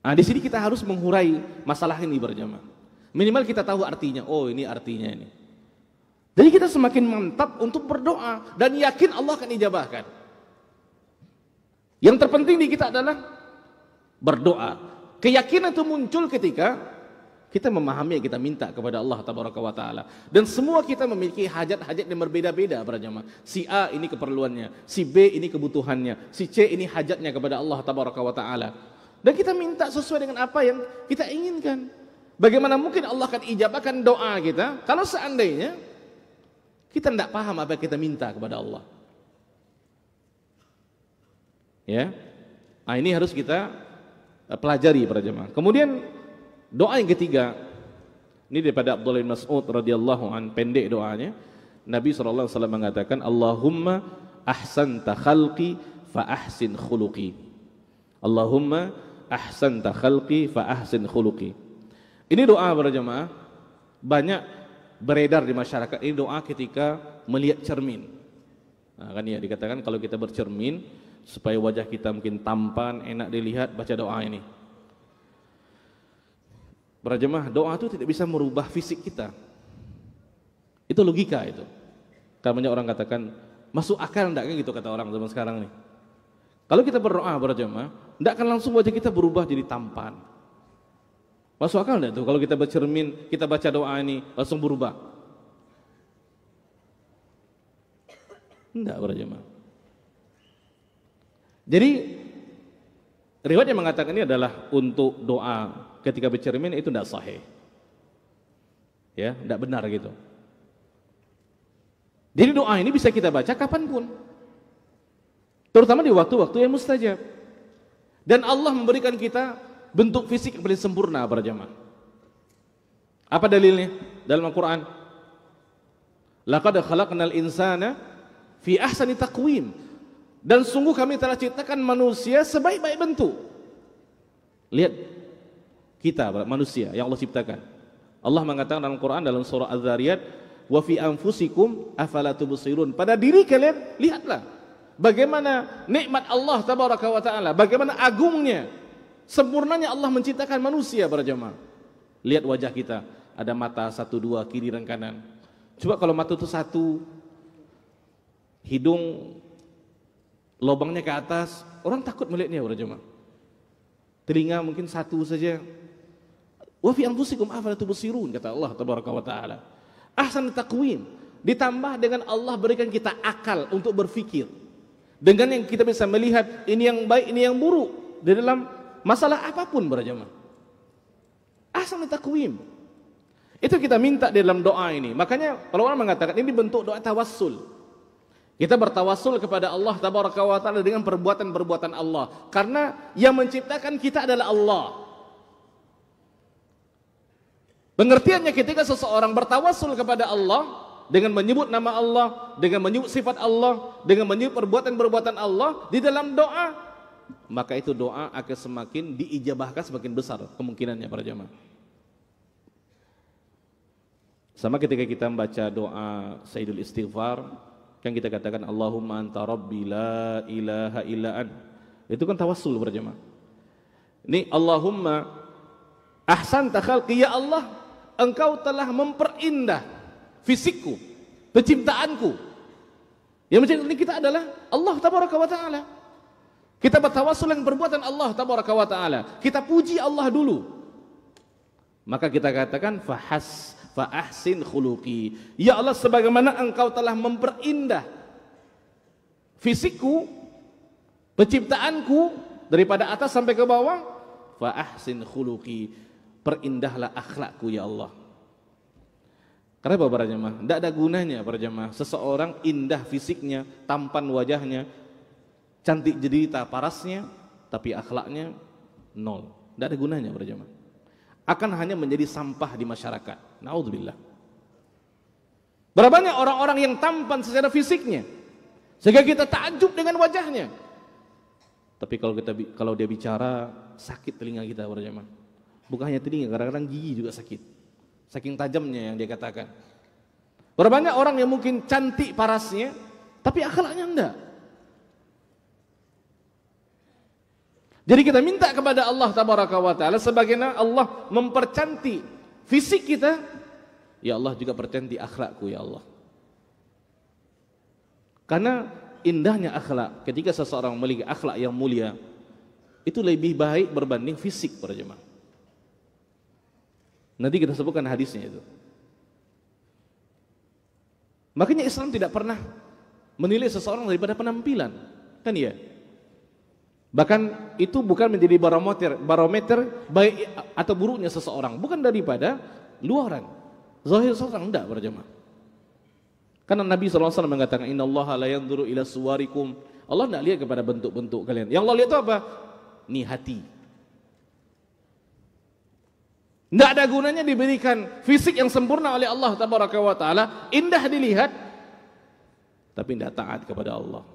Nah, di sini kita harus menghurai masalah ini para jemaah. Minimal kita tahu artinya. Oh, ini artinya ini. Jadi kita semakin mantap untuk berdoa dan yakin Allah akan ijabahkan. Yang terpenting di kita adalah berdoa. Keyakinan itu muncul ketika kita memahami yang kita minta kepada Allah Tabaraka wa Ta'ala. Dan semua kita memiliki hajat-hajat yang berbeda-beda para jemaah. Si A ini keperluannya, si B ini kebutuhannya, si C ini hajatnya kepada Allah Tabaraka wa Ta'ala. Dan kita minta sesuai dengan apa yang kita inginkan. Bagaimana mungkin Allah akan ijabahkan doa kita kalau seandainya kita tidak paham apa yang kita minta kepada Allah. Ya, nah ini harus kita pelajari para jemaah. Kemudian doa yang ketiga, ini daripada Abdullah bin Mas'ud radhiyallahu an, pendek doanya. Nabi SAW mengatakan, Allahumma ahsanta khalqi fa ahsin khuluqi. Allahumma ahsanta khalqi fa ahsin khuluqi. Ini doa para jemaah banyak beredar di masyarakat. Ini doa ketika melihat cermin. Nah, kan ya dikatakan kalau kita bercermin supaya wajah kita mungkin tampan, enak dilihat, baca doa ini. Para jemaah, doa itu tidak bisa merubah fisik kita. Itu logika itu. Karena banyak orang katakan, masuk akal enggak kan gitu kata orang zaman sekarang nih. Kalau kita berdoa para jemaah, enggak akan langsung wajah kita berubah jadi tampan. Masuk akal enggak tuh kalau kita bercermin, kita baca doa ini langsung berubah? Enggak para jemaah. Jadi riwayat yang mengatakan ini adalah untuk doa ketika bercermin itu tidak sahih. Ya, tidak benar gitu. Jadi doa ini bisa kita baca kapanpun. Terutama di waktu-waktu yang mustajab. Dan Allah memberikan kita bentuk fisik yang paling sempurna para jemaah. Apa dalilnya? Dalam Al-Quran. Laqad khalaqnal insana fi ahsani taqwim. Dan sungguh kami telah ciptakan manusia sebaik-baik bentuk. Lihat kita manusia yang Allah ciptakan. Allah mengatakan dalam Quran dalam surah Az-Zariyat, wa fi anfusikum afala tubsirun. Pada diri kalian lihatlah bagaimana nikmat Allah Tabaraka wa Ta'ala, bagaimana agungnya, sempurnanya Allah menciptakan manusia para jemaah. Lihat wajah kita, ada mata satu dua kiri dan kanan. Coba kalau mata itu satu, hidung lubangnya ke atas, orang takut melihatnya para jemaah. Telinga mungkin satu saja. Wa fi anfusikum afala tubsirun, kata Allah Tabaraka wa Ta'ala. Ahsan taqwim, ditambah dengan Allah berikan kita akal untuk berfikir. Dengan yang kita bisa melihat ini yang baik, ini yang buruk di dalam masalah apapun para jemaah. Ahsan taqwim. Itu kita minta di dalam doa ini. Makanya kalau orang mengatakan ini bentuk doa tawassul. Kita bertawassul kepada Allah Tabaraka wa Ta'ala dengan perbuatan-perbuatan Allah. Karena yang menciptakan kita adalah Allah. Pengertiannya ketika seseorang bertawassul kepada Allah dengan menyebut nama Allah, dengan menyebut sifat Allah, dengan menyebut perbuatan-perbuatan Allah di dalam doa, maka itu doa akan semakin diijabahkan, semakin besar kemungkinannya para jemaah. Sama ketika kita membaca doa Sayyidul Istighfar, kan kita katakan Allahumma anta rabbi la ilaha illa an. Itu kan tawassul para jemaah. Ini Allahumma ahsanta khalqi, ya Allah, engkau telah memperindah fisikku, penciptaanku. Yang menciptakan kita adalah Allah Tabaraka wa Ta'ala. Kita bertawassul dengan perbuatan Allah Tabaraka wa Ta'ala. Kita puji Allah dulu. Maka kita katakan fa ahsin khuluqi. Ya Allah, sebagaimana engkau telah memperindah fisikku, penciptaanku daripada atas sampai ke bawah, fa ahsin khuluqi, perindahlah akhlakku ya Allah. Kenapa para jemaah? Tidak ada gunanya para jemaah seseorang indah fisiknya, tampan wajahnya, cantik jelita parasnya, tapi akhlaknya nol. Tidak ada gunanya para jemaah. Akan hanya menjadi sampah di masyarakat. Naudzubillah. Berapa banyak orang-orang yang tampan secara fisiknya sehingga kita takjub dengan wajahnya, tapi kalau dia bicara sakit telinga kita para jemaah. Bukan hanya telinga, kadang-kadang gigi juga sakit. Saking tajamnya yang dia katakan. Berapa banyak orang yang mungkin cantik parasnya, tapi akhlaknya enggak. Jadi kita minta kepada Allah Tabaraka wa Ta'ala, sebagaimana Allah mempercantik fisik kita, ya Allah juga percantik akhlakku ya Allah. Karena indahnya akhlak, ketika seseorang memiliki akhlak yang mulia, itu lebih baik berbanding fisik para jemaah. Nanti kita sebutkan hadisnya itu. Makanya Islam tidak pernah menilai seseorang daripada penampilan, kan ya? Bahkan itu bukan menjadi barometer baik atau buruknya seseorang, bukan daripada luaran, zahir seseorang, enggak para jemaah. Karena Nabi SAW mengatakan, innallaha la yanzuru ila suwarikum. Allah tidak lihat kepada bentuk-bentuk kalian. Yang Allah lihat itu apa? Ini hati. Tidak ada gunanya diberikan fisik yang sempurna oleh Allah Tabaraka wa Ta'ala, indah dilihat, tapi tidak taat kepada Allah.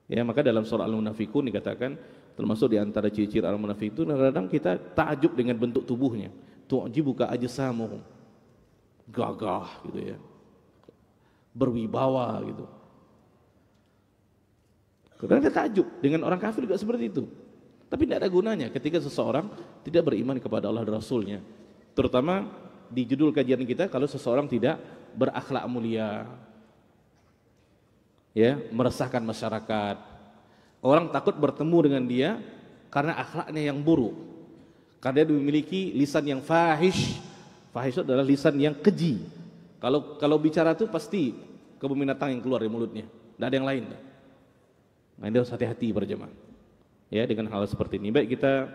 Ya, maka dalam surah Al-Munafiqun dikatakan, termasuk di antara ciri-ciri Al-Munafiq itu, kadang-kadang kita takjub dengan bentuk tubuhnya. Tu'jibuka ajsamuhum, gagah gitu ya, berwibawa gitu. Kadang kita takjub dengan orang kafir juga seperti itu. Tapi tidak ada gunanya ketika seseorang tidak beriman kepada Allah dan Rasulnya. Terutama di judul kajian kita, kalau seseorang tidak berakhlak mulia, ya, meresahkan masyarakat. Orang takut bertemu dengan dia karena akhlaknya yang buruk. Karena dia memiliki lisan yang fahish. Fahish itu adalah lisan yang keji. Kalau bicara itu pasti kebun binatang yang keluar dari mulutnya. Tidak ada yang lain. Nah, ini harus hati-hati berjemaah. Ya, dengan hal seperti ini. Baik, kita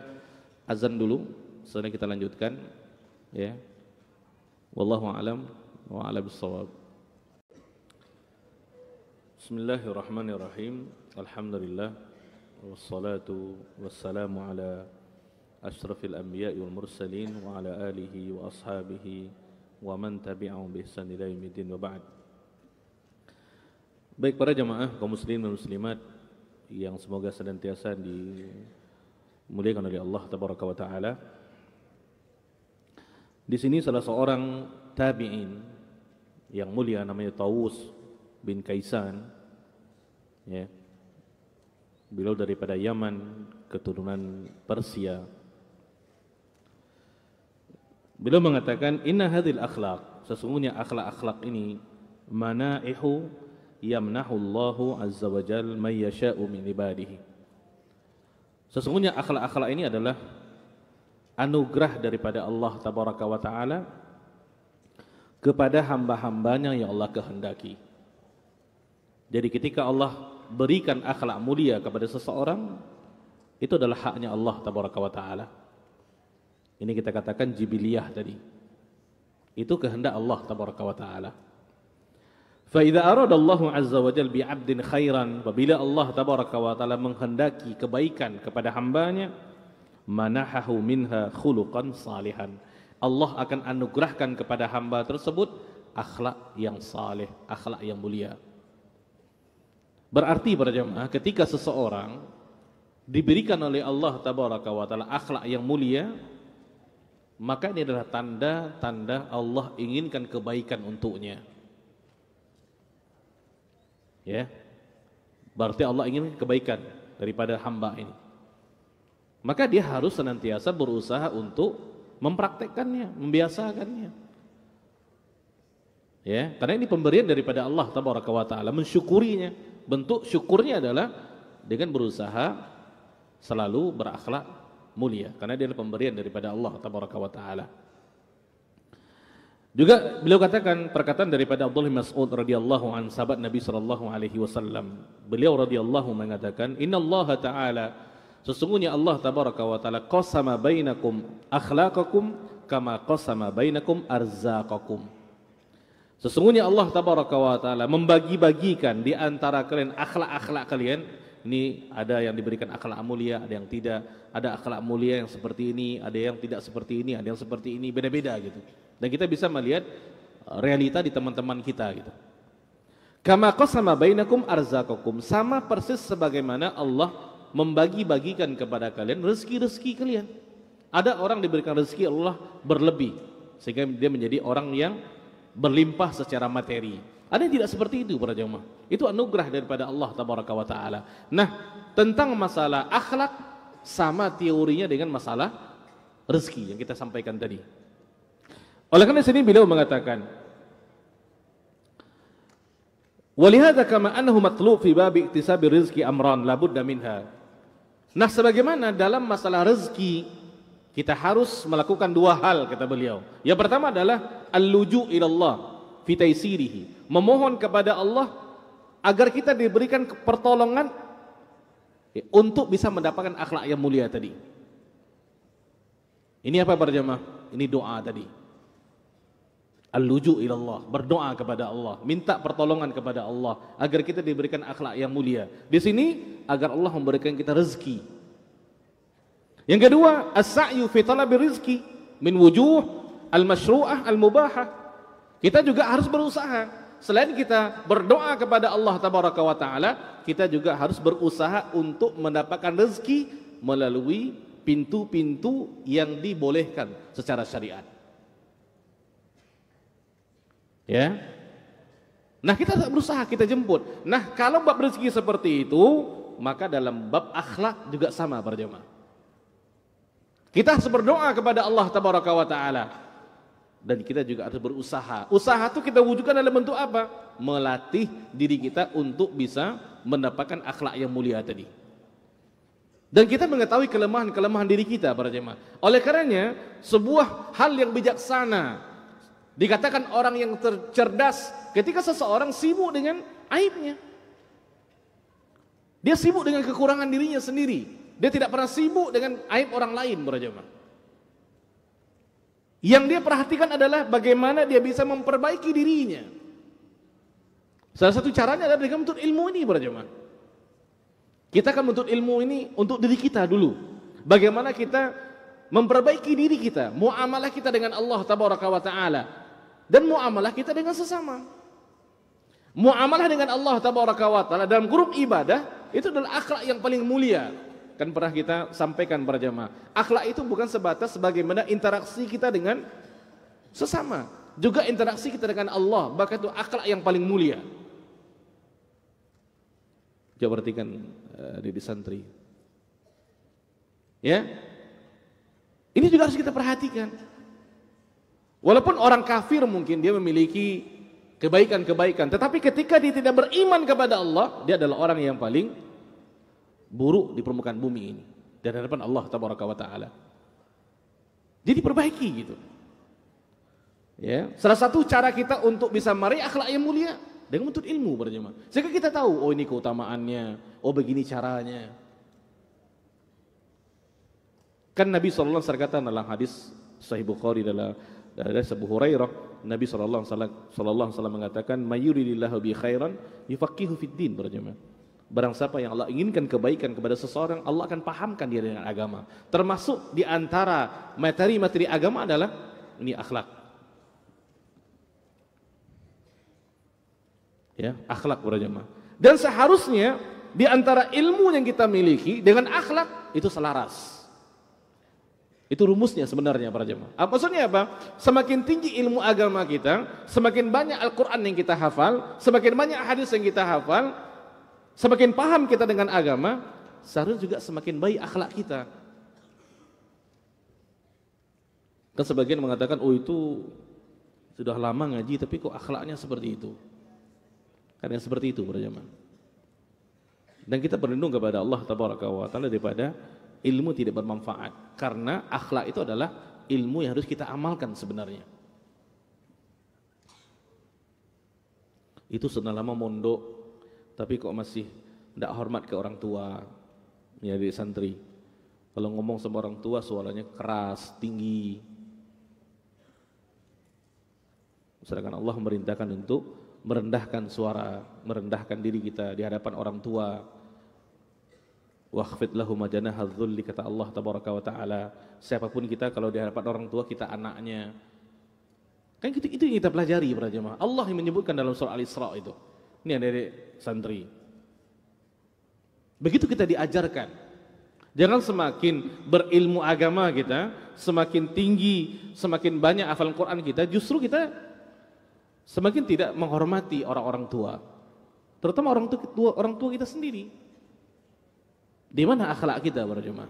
azan dulu, setelah kita lanjutkan. Ya, wallahu a'lam wa a'lam bissawab. Bismillahirrahmanirrahim. Alhamdulillah wassalatu wassalamu ala asyrafil anbiya'i wal mursalin wa ala alihi wa ashabihi wa man tabi'ahum bi ihsan ila yaumil wa ba'd. Baik para jamaah kaum muslimin dan muslimat yang semoga senantiasa dimuliakan oleh Allah Tabaraka wa Ta'ala. Di sini salah seorang tabi'in yang mulia namanya Tawus bin Kaisan, ya. Beliau daripada Yaman, keturunan Persia. Beliau mengatakan, inna hadhil akhlaq, sesungguhnya akhlak-akhlak ini, manaihu yamnahu Allahu azza wa jal may yasha'u min ibadihi. Sesungguhnya akhlak-akhlak ini adalah anugerah daripada Allah Tabaraka wa Ta'ala kepada hamba-hambanya yang Allah kehendaki. Jadi ketika Allah berikan akhlak mulia kepada seseorang, itu adalah haknya Allah Tabaraka wa Ta'ala. Ini kita katakan jibiliyah tadi. Itu kehendak Allah Tabaraka wa Ta'ala. Fa idza arada Allahu azza wa jalla bi 'abdin khairan, apabila Allah Tabaraka wa Ta'ala menghendaki kebaikan kepada hambanya, manahahu minha khuluqan salihan. Allah akan anugerahkan kepada hamba tersebut akhlak yang saleh, akhlak yang mulia. Berarti para jemaah, ketika seseorang diberikan oleh Allah Tabaraka wa Ta'ala akhlak yang mulia, maka ini adalah tanda-tanda Allah inginkan kebaikan untuknya. Ya, berarti Allah ingin kebaikan daripada hamba ini. Maka dia harus senantiasa berusaha untuk mempraktekkannya, membiasakannya. Ya, karena ini pemberian daripada Allah Tabaraka wa Ta'ala, mensyukurinya. Bentuk syukurnya adalah dengan berusaha selalu berakhlak mulia, karena dia adalah pemberian daripada Allah Tabaraka wa Ta'ala. Juga beliau katakan perkataan daripada Abdullah bin Mas'ud radhiyallahu an, sahabat Nabi sallallahu alaihi wasallam. Beliau radhiyallahu mengatakan, "Innallaha ta'ala, sesungguhnya Allah Tabaraka wa Ta'ala qasama bainakum akhlaqakum kama qasama bainakum arzaqakum." Sesungguhnya Allah Tabaraka wa Ta'ala membagi-bagikan di antara kalian akhlak-akhlak kalian. Ini ada yang diberikan akhlak mulia, ada yang tidak. Ada akhlak mulia yang seperti ini, ada yang tidak seperti ini, ada yang seperti ini, beda-beda gitu. Dan kita bisa melihat realita di teman-teman kita gitu. Kama qasama bainakum arzaqakum, sama persis sebagaimana Allah membagi-bagikan kepada kalian rezeki-rezeki kalian. Ada orang diberikan rezeki Allah berlebih, sehingga dia menjadi orang yang berlimpah secara materi. Ada yang tidak seperti itu para jemaah. Itu anugerah daripada Allah tabaraka wa taala. Nah, tentang masalah akhlak sama teorinya dengan masalah rezeki yang kita sampaikan tadi. Oleh karena sini beliau mengatakan, walihada kama annahu matlub fi bab iktisabi rizqi amran la budda minha. Nah, sebagaimana dalam masalah rezeki kita harus melakukan dua hal kata beliau. Yang pertama adalah al-luju' ila Allah fi taysirihi, memohon kepada Allah agar kita diberikan pertolongan untuk bisa mendapatkan akhlak yang mulia tadi. Ini apa para jemaah? Ini doa tadi. Al-luju' ila Allah, berdoa kepada Allah, minta pertolongan kepada Allah agar kita diberikan akhlak yang mulia. Di sini agar Allah memberikan kita rezeki. Yang kedua, as-sa'yu fi talabi rizqi min wujuh al-masyru'ah al-mubahah. Kita juga harus berusaha. Selain kita berdoa kepada Allah tabaraka wa taala, kita juga harus berusaha untuk mendapatkan rezeki melalui pintu-pintu yang dibolehkan secara syariat. Ya. Nah, kita berusaha, kita jemput. Nah, kalau bab rezeki seperti itu, maka dalam bab akhlak juga sama para jemaah. Kita harus berdoa kepada Allah tabaraka wa taala dan kita juga harus berusaha. Usaha itu kita wujudkan dalam bentuk apa? Melatih diri kita untuk bisa mendapatkan akhlak yang mulia tadi. Dan kita mengetahui kelemahan-kelemahan diri kita para jemaah. Oleh karenanya, sebuah hal yang bijaksana dikatakan orang yang cerdas ketika seseorang sibuk dengan aibnya. Dia sibuk dengan kekurangan dirinya sendiri. Dia tidak pernah sibuk dengan aib orang lain, para jemaah. Yang dia perhatikan adalah bagaimana dia bisa memperbaiki dirinya. Salah satu caranya adalah dengan menuntut ilmu ini, para jemaah. Kita akan menuntut ilmu ini untuk diri kita dulu. Bagaimana kita memperbaiki diri kita, muamalah kita dengan Allah tabaraka wa taala dan muamalah kita dengan sesama. Muamalah dengan Allah tabaraka wa taala dalam grup ibadah itu adalah akhlak yang paling mulia. Kan pernah kita sampaikan para jemaah, akhlak itu bukan sebatas bagaimana interaksi kita dengan sesama, juga interaksi kita dengan Allah, bahkan itu akhlak yang paling mulia. Coba perhatikan di santri. Ya. Ini juga harus kita perhatikan. Walaupun orang kafir mungkin dia memiliki kebaikan-kebaikan, tetapi ketika dia tidak beriman kepada Allah, dia adalah orang yang paling buruk di permukaan bumi ini di hadapan Allah tabaraka wa taala. Jadi perbaiki gitu. Ya, salah satu cara kita untuk bisa meraih akhlak yang mulia dengan menuntut ilmu para jemaah. Sehingga kita tahu, oh ini keutamaannya, oh begini caranya. Kan Nabi sallallahu alaihi wasallam kata dalam hadis Sahih Bukhari dari Abu Hurairah, Nabi sallallahu alaihi wasallam mengatakan, "Mayuridillahu bi khairan yufaqihu fid din", para jemaah. Barang siapa yang Allah inginkan kebaikan kepada seseorang, Allah akan pahamkan dia dengan agama. Termasuk di antara materi-materi agama adalah ini akhlak. Ya, akhlak para jemaah. Dan seharusnya di antara ilmu yang kita miliki dengan akhlak itu selaras. Itu rumusnya sebenarnya para jemaah. Maksudnya apa? Semakin tinggi ilmu agama kita, semakin banyak Al-Quran yang kita hafal, semakin banyak hadis yang kita hafal, semakin paham kita dengan agama, seharusnya juga semakin baik akhlak kita. Kan sebagian mengatakan, oh itu sudah lama ngaji tapi kok akhlaknya seperti itu. Karena seperti itu para jemaah. Dan kita berlindung kepada Allah tabaraka wa taala daripada ilmu tidak bermanfaat. Karena akhlak itu adalah ilmu yang harus kita amalkan sebenarnya. Itu sudah lama mondok tapi kok masih tidak hormat ke orang tua, ya di santri. Kalau ngomong sama orang tua suaranya keras, tinggi. Sedangkan Allah memerintahkan untuk merendahkan suara, merendahkan diri kita di hadapan orang tua. Wakhfid lahum janaha dzulli, kata Allah tabaraka wa taala. Siapapun kita kalau di hadapan orang tua kita anaknya. Kan itu yang kita pelajari para jemaah. Allah yang menyebutkan dalam surah Al-Isra itu. Ini adik-adik santri. Begitu kita diajarkan. Jangan semakin berilmu agama kita, semakin tinggi, semakin banyak hafalan Quran kita, justru kita semakin tidak menghormati orang-orang tua. Terutama orang tua kita sendiri. Di mana akhlak kita para jemaah?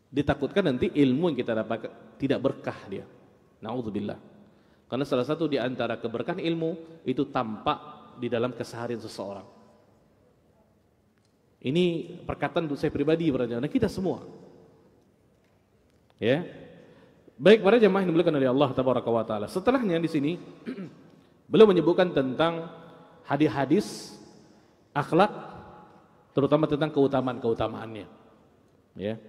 Ditakutkan nanti ilmu yang kita dapat tidak berkah dia. Nauzubillah. Karena salah satu di antara keberkahan ilmu itu tampak di dalam keseharian seseorang. Ini perkataan untuk saya pribadi para jemaah, kita semua. Ya. Baik para jemaah yang dimuliakan oleh Allah Tabaraka wa taala. Setelahnya di sini beliau menyebutkan tentang hadis-hadis akhlak, terutama tentang keutamaan-keutamaannya. Ya.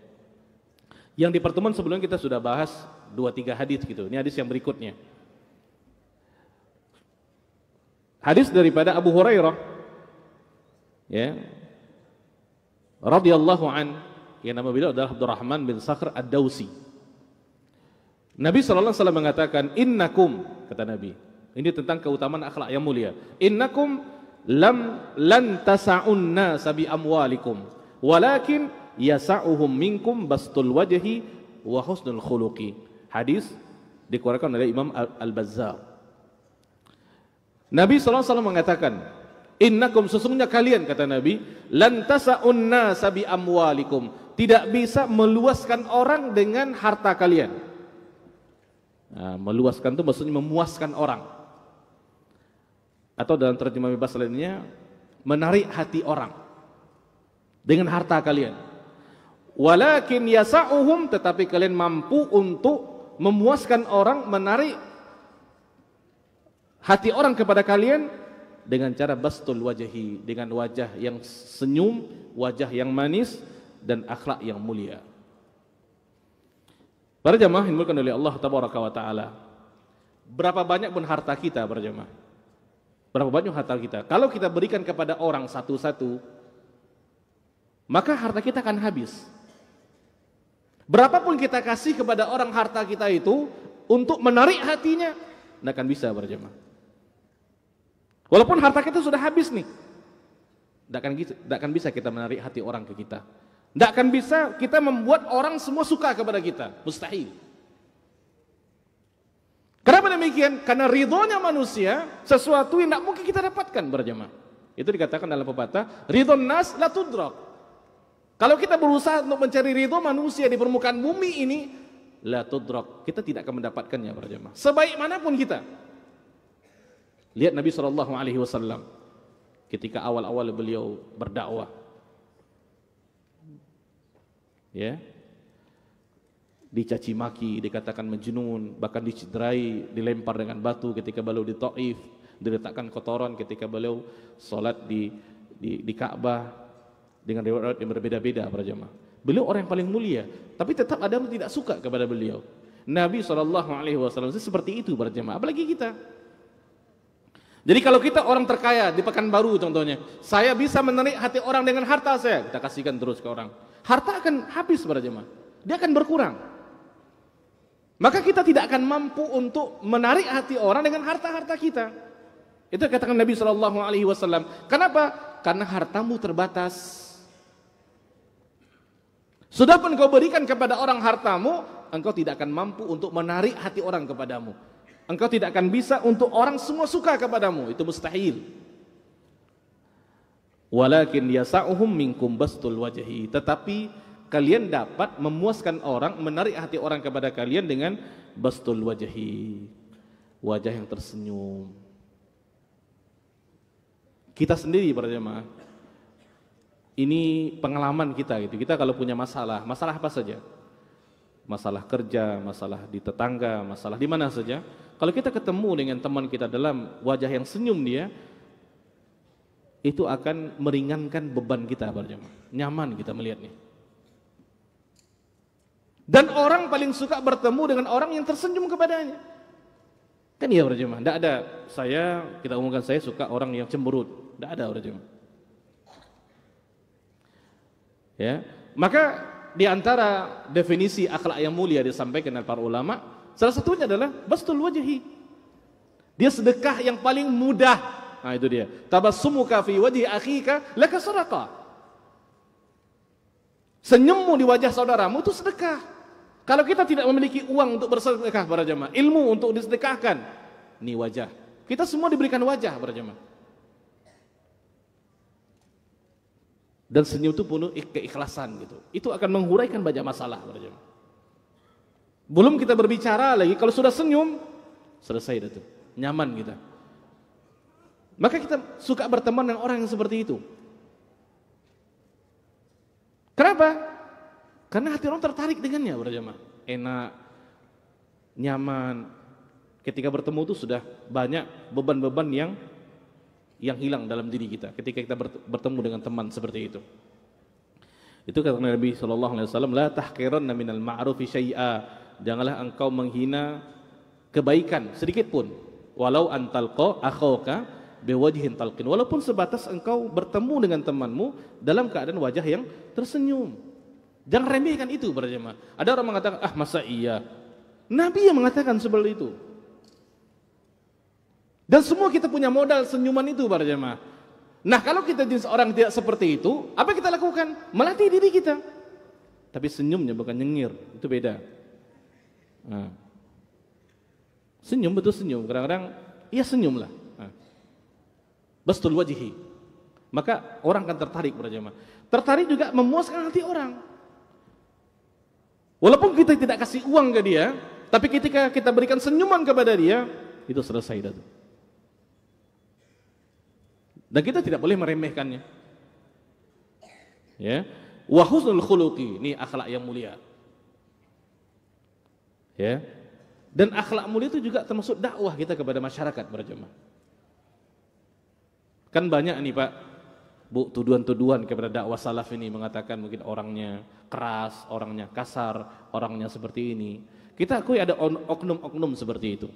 Yang di pertemuan sebelumnya kita sudah bahas 2-3 hadis gitu. Ini hadis yang berikutnya. Hadis daripada Abu Hurairah, ya, radhiyallahu an, yang nama beliau adalah Abdurrahman bin Sakhr Ad-Dausi. Nabi sallallahu alaihi wasallam mengatakan, "Innakum," kata Nabi. Ini tentang keutamaan akhlak yang mulia. "Innakum lan tasa'un nasa bi amwalikum, walakin yasa'uhum minkum bastul wajhi wa husnul khuluqi." Hadis dikeluarkan oleh Imam Al-Bazzar. Nabi sallallahu alaihi wasallam mengatakan, "Innakum," sesungguhnya kalian, kata Nabi, "lan tasa'un nasa bi amwalikum." Tidak bisa meluaskan orang dengan harta kalian. Nah, meluaskan itu maksudnya memuaskan orang. Atau dalam terjemah bebas lainnya, menarik hati orang dengan harta kalian. Walakin yasa'uhum, tetapi kalian mampu untuk memuaskan orang, menarik hati orang kepada kalian dengan cara bastul wajhi, dengan wajah yang senyum, wajah yang manis, dan akhlak yang mulia. Para jamaah yang dimuliakan oleh Allah Tabaraka wa taala, berapa banyak pun harta kita para jamaah, berapa banyak harta kita, kalau kita berikan kepada orang satu-satu, maka harta kita akan habis. Berapapun kita kasih kepada orang harta kita itu untuk menarik hatinya, tidak akan bisa para jamaah. Walaupun harta kita sudah habis nih, tidak akan bisa kita menarik hati orang ke kita. Tidak akan bisa kita membuat orang semua suka kepada kita. Mustahil. Kenapa demikian? Karena ridhonya manusia sesuatu yang tidak mungkin kita dapatkan berjamaah. Itu dikatakan dalam pepatah, ridhon nas la tudrak. Kalau kita berusaha untuk mencari ridho manusia di permukaan bumi ini, la tudrak, kita tidak akan mendapatkannya berjamaah. Sebaik manapun kita. Lihat Nabi SAW ketika awal-awal beliau berdakwah, ya, dicaci maki, dikatakan majnun, bahkan dicederai, dilempar dengan batu ketika beliau di Taif, diletakkan kotoran ketika beliau sholat di Ka'bah, dengan riwayat yang berbeda-beda para jemaah. Beliau orang yang paling mulia, tapi tetap ada yang tidak suka kepada beliau. Nabi SAW seperti itu para jemaah, apalagi kita. Jadi kalau kita orang terkaya di Pekanbaru contohnya, saya bisa menarik hati orang dengan harta saya, kita kasihkan terus ke orang. Harta akan habis para jemaah, dia akan berkurang. Maka kita tidak akan mampu untuk menarik hati orang dengan harta-harta kita. Itu katakan Nabi SAW. Kenapa? Karena hartamu terbatas. Sudah pun kau berikan kepada orang hartamu, engkau tidak akan mampu untuk menarik hati orang kepadamu. Engkau tidak akan bisa untuk orang semua suka kepadamu, itu mustahil. Walakin yasa'uhum minkum bastul wajhi, tetapi kalian dapat memuaskan orang, menarik hati orang kepada kalian dengan bastul wajhi, wajah yang tersenyum. Kita sendiri para jemaah, ini pengalaman kita gitu. Kita kalau punya masalah apa saja, masalah kerja, masalah di tetangga, masalah di mana saja, kalau kita ketemu dengan teman kita dalam wajah yang senyum dia, itu akan meringankan beban kita para jemaah. Nyaman kita melihatnya. Dan orang paling suka bertemu dengan orang yang tersenyum kepadanya. Kan iya para jemaah, tidak ada kita umumkan saya suka orang yang cemberut. Tidak ada para jemaah. Ya, maka di antara definisi akhlak yang mulia disampaikan oleh para ulama, salah satunya adalah bastul wajhi. Dia sedekah yang paling mudah. Nah itu dia. Tabassumuka fi wajhi akhika laka sadaqah. Senyummu di wajah saudaramu itu sedekah. Kalau kita tidak memiliki uang untuk bersedekah para jemaah, ilmu untuk disedekahkan, ini wajah. Kita semua diberikan wajah para jemaah. Dan senyum itu penuh keikhlasan gitu. Itu akan menguraikan banyak masalah para jemaah. Belum kita berbicara lagi, kalau sudah senyum, selesai itu. Nyaman kita. Maka kita suka berteman dengan orang yang seperti itu. Kenapa? Karena hati orang tertarik dengannya, para jemaah. Enak, nyaman. Ketika bertemu itu sudah banyak beban-beban yang hilang dalam diri kita. Ketika kita bertemu dengan teman seperti itu. Itu kata Nabi SAW, la tahqiranna minal ma'rufi syai'a. Janganlah engkau menghina kebaikan sedikit pun. Walau antalqa akhauka biwajhin talqin, walaupun sebatas engkau bertemu dengan temanmu dalam keadaan wajah yang tersenyum. Jangan remehkan itu para jemaah. Ada orang mengatakan, ah masa iya? Nabi yang mengatakan seperti itu. Dan semua kita punya modal senyuman itu para jemaah. Nah kalau kita jenis orang tidak seperti itu, apa kita lakukan? Melatih diri kita. Tapi senyumnya bukan nyengir, itu beda. Nah. Senyum betul senyum, kadang-kadang iya senyumlah. Bastul wajhi. Maka orang akan tertarik para jemaah. Tertarik juga memuaskan hati orang. Walaupun kita tidak kasih uang ke dia, tapi ketika kita berikan senyuman kepada dia, itu selesai dah. Dan kita tidak boleh meremehkannya. Ya. Wa husnul khuluqi, ini akhlak yang mulia. Ya. Dan akhlak mulia itu juga termasuk dakwah kita kepada masyarakat para jemaah. Kan banyak nih Pak, Bu, tuduhan-tuduhan kepada dakwah salaf ini, mengatakan mungkin orangnya keras, orangnya kasar, orangnya seperti ini. Kita akui ada oknum-oknum seperti itu.